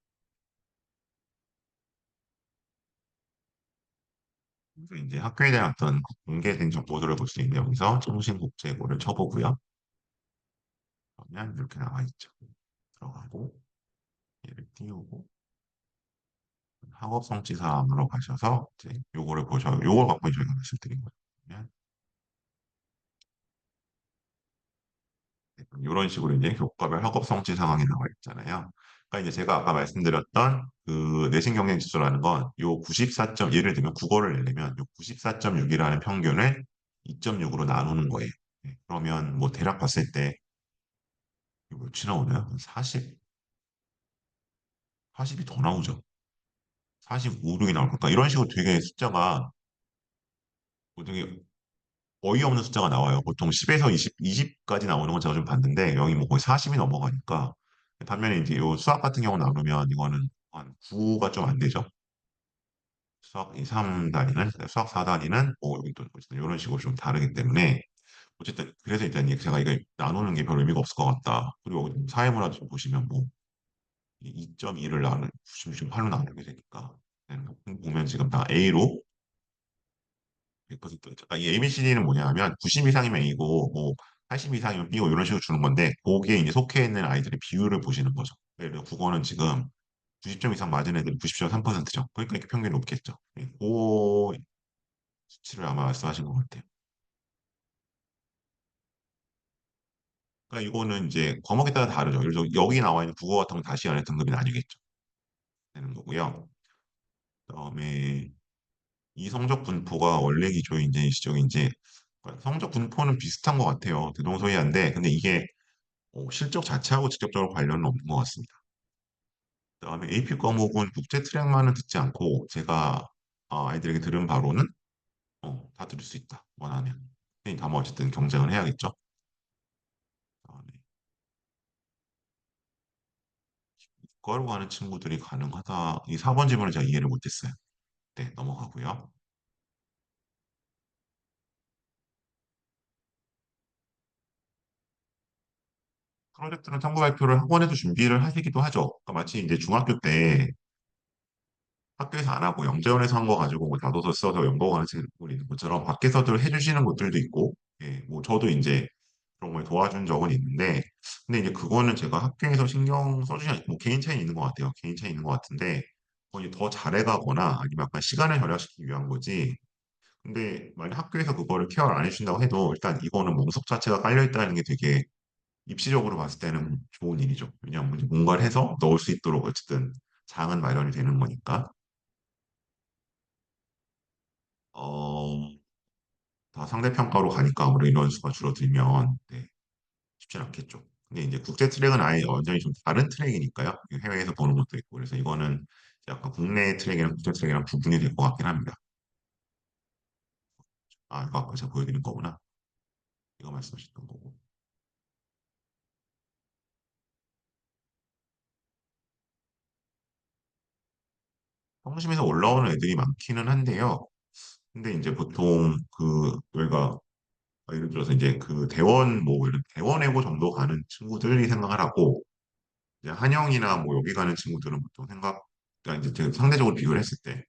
그래서 이제 학교에 대한 어떤 공개된 정보들을 볼 수 있는데 여기서 청신국제고를 쳐보고요. 그러면 이렇게 나와 있죠. 들어가고 얘를 띄우고 학업성취사항으로 가셔서 이제 요거를 보셔. 요걸 갖고 저희가 말씀드린 거예요. 그러면 이런 식으로 이제 교과별 학업성취 상황이 나와 있잖아요. 그러니까 이제 제가 아까 말씀드렸던 그 내신 경쟁 지수라는 건 요 94점 예를 들면 국어를 내려면 요 94.6이라는 평균을 2.6으로 나누는 거예요. 네, 그러면 뭐 대략 봤을 때 이거 몇이 나오나요? 40, 40이 더 나오죠. 45, 6이 나올 거니까 이런 식으로 되게 숫자가 뭐 되게 어이없는 숫자가 나와요. 보통 10에서 20까지 나오는 건 제가 좀 봤는데 여기 뭐 거의 40이 넘어가니까 반면에 이제 요 수학 같은 경우 나누면 이거는 한 9가 좀 안 되죠. 수학 2, 3단위는 수학 4단위는 뭐 여기 또 어쨌든 이런 식으로 좀 다르기 때문에 어쨌든 그래서 일단 제가 이거 나누는 게 별 의미가 없을 것 같다. 그리고 사회문화 좀 보시면 뭐 2.2를 나누 96.8로 나누게 되니까 보면 지금 다 A로 100%. 아, 이 ABCD는 뭐냐면 90 이상이면 A고 뭐 80 이상이면 B고 이런 식으로 주는 건데 거기에 이제 속해 있는 아이들의 비율을 보시는 거죠. 예를 들어 국어는 지금 90점 이상 맞은 애들이 90.3%죠. 그러니까 이렇게 평균이 높겠죠. 그 수치를 아마 말씀하신 것 같아요. 그러니까 이거는 이제 과목에 따라 다르죠. 예를 들어 여기 나와 있는 국어 같은 건 다시 안에 등급이 나뉘겠죠. 되는 거고요. 그다음에 이 성적 분포가 원래 기초인지 시적인지 성적 분포는 비슷한 것 같아요. 대동소이한데 근데 이게 실적 자체하고 직접적으로 관련은 없는 것 같습니다. 그다음에 AP 과목은 국제 트랙만은 듣지 않고 제가 아이들에게 들은 바로는 다 들을 수 있다. 원하면. 다만 어쨌든 경쟁을 해야겠죠. 그다음에 이과로 가는 친구들이 가능하다. 이 4번 질문을 제가 이해를 못했어요. 네, 넘어가고요. 프로젝트는 참고 발표를 학원에서 준비를 하시기도 하죠. 그러니까 마치 이제 중학교 때 학교에서 안 하고 영재원에서 한 거 가지고 뭐 자소서 써서 연구하는 친구들이 있는 것처럼 밖에서도 해주시는 곳들도 있고, 예, 뭐 저도 이제 그런 걸 도와준 적은 있는데, 근데 이제 그거는 제가 학교에서 신경 써주지, 뭐 개인 차이 있는 것 같아요. 개인 차이 있는 것 같은데, 거의 더 잘해가거나 아니면 약간 시간을 절약시키기 위한 거지. 근데 만약 학교에서 그거를 케어를 안 해준다고 해도 일단 이거는 몽석 자체가 깔려있다는 게 되게 입시적으로 봤을 때는 좋은 일이죠. 왜냐하면 이제 뭔가를 해서 넣을 수 있도록 어쨌든 장은 마련이 되는 거니까. 어, 다 상대평가로 가니까 아무래도 인원수가 줄어들면 네, 쉽진 않겠죠. 근데 이제 국제 트랙은 아예 완전히 좀 다른 트랙이니까요. 해외에서 보는 것도 있고 그래서 이거는 약간 국내 트랙이랑 국제 트랙이랑 구분이 될 것 같긴 합니다. 아, 이거 아까 제가 보여드린 거구나. 이거 말씀하셨던 거고. 성심에서 올라오는 애들이 많기는 한데요. 근데 이제 보통 그 저희가 예를 들어서 이제 그 대원 뭐 이런 대원외고 정도 가는 친구들이 생각을 하고 이제 한영이나 뭐 여기 가는 친구들은 보통 그러니까 이제 상대적으로 비교를 했을 때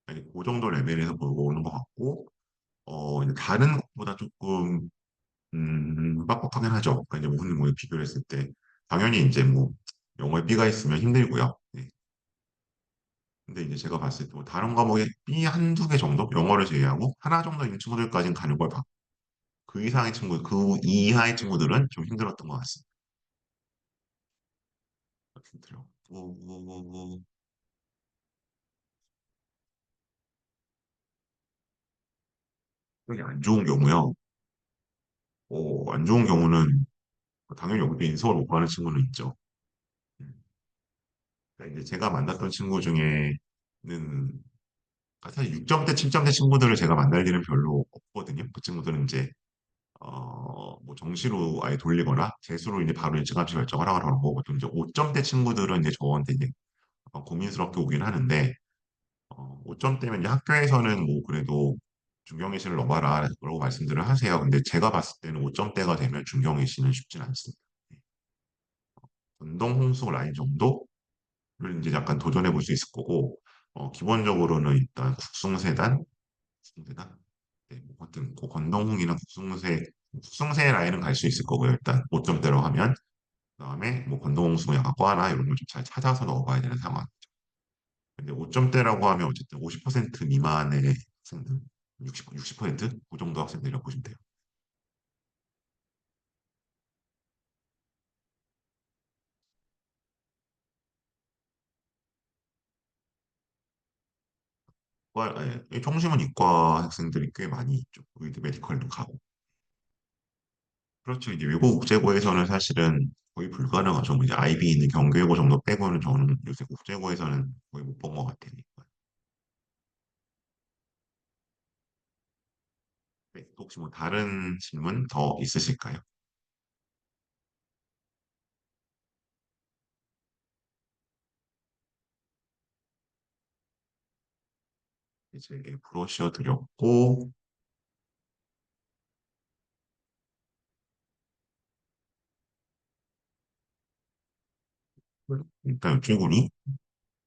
아니, 그 정도 레벨에서 보고 오는 것 같고, 이제 다른 것보다 조금, 빡빡하긴 하죠. 그러니까 이제 무슨 뭐 비교를 했을 때, 당연히 이제 뭐, 영어에 B가 있으면 힘들고요. 네. 근데 이제 제가 봤을 때 뭐 다른 과목에 B 한두 개 정도? 영어를 제외하고 하나 정도 있는 친구들까지는 가는 걸 봤고, 그 이상의 친구, 그 이하의 친구들은 좀 힘들었던 것 같습니다. 힘들어. 여기 안 좋은 경우요. 안 좋은 경우는 당연히 여기 인서울 못 가는 친구는 있죠. 음. 그러니까 이제 제가 만났던 친구 중에는 사실 6점대, 7점대 친구들을 제가 만날 일은 별로 없거든요. 그 친구들은 이제 뭐 정시로 아예 돌리거나 재수로 이제 바로 일찌감치 결정을 하거나 그런 거고 또 이제 5점대 친구들은 이제 저한테 이제 약간 고민스럽게 오긴 하는데 5점대면 이제 학교에서는 뭐 그래도 중경외시를 넣어봐라 라고 말씀들을 하세요. 근데 제가 봤을 때는 5점대가 되면 중경외시는 쉽진 않습니다. 건동 홍수 라인 정도를 이제 약간 도전해 볼 수 있을 거고, 기본적으로는 일단 국숭세단? 네, 뭐 하여튼 그 건동궁이나 국숭세 라인은 갈 수 있을 거고요. 일단 5점대로 하면. 그다음에 뭐 건동홍수 약과나 이런 걸 좀 잘 찾아서 넣어봐야 되는 상황. 근데 5점대라고 하면 어쨌든 50% 미만의 학생들, 60%그 정도 학생들이라고 보시면 돼요. 총심은 이과 학생들이 꽤 많이 있죠. 의대 메디컬도 가고. 그렇죠. 이제 외국 국제고에서는 사실은 거의 불가능하죠. 뭐 이제 IB 있는 경계고 정도 빼고는 저는 요새 국제고에서는 거의 못 본 것 같아요. 네, 혹시 뭐 다른 질문 더 있으실까요? 이제 브로셔 드렸고, 일단 이쪽으로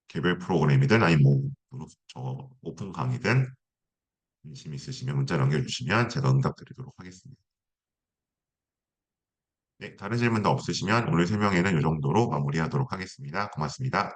개별 프로그램이든 아니 뭐 저 오픈 강의든 관심 있으시면 문자 남겨주시면 제가 응답 드리도록 하겠습니다. 네, 다른 질문도 없으시면 오늘 설명회는 이 정도로 마무리하도록 하겠습니다. 고맙습니다.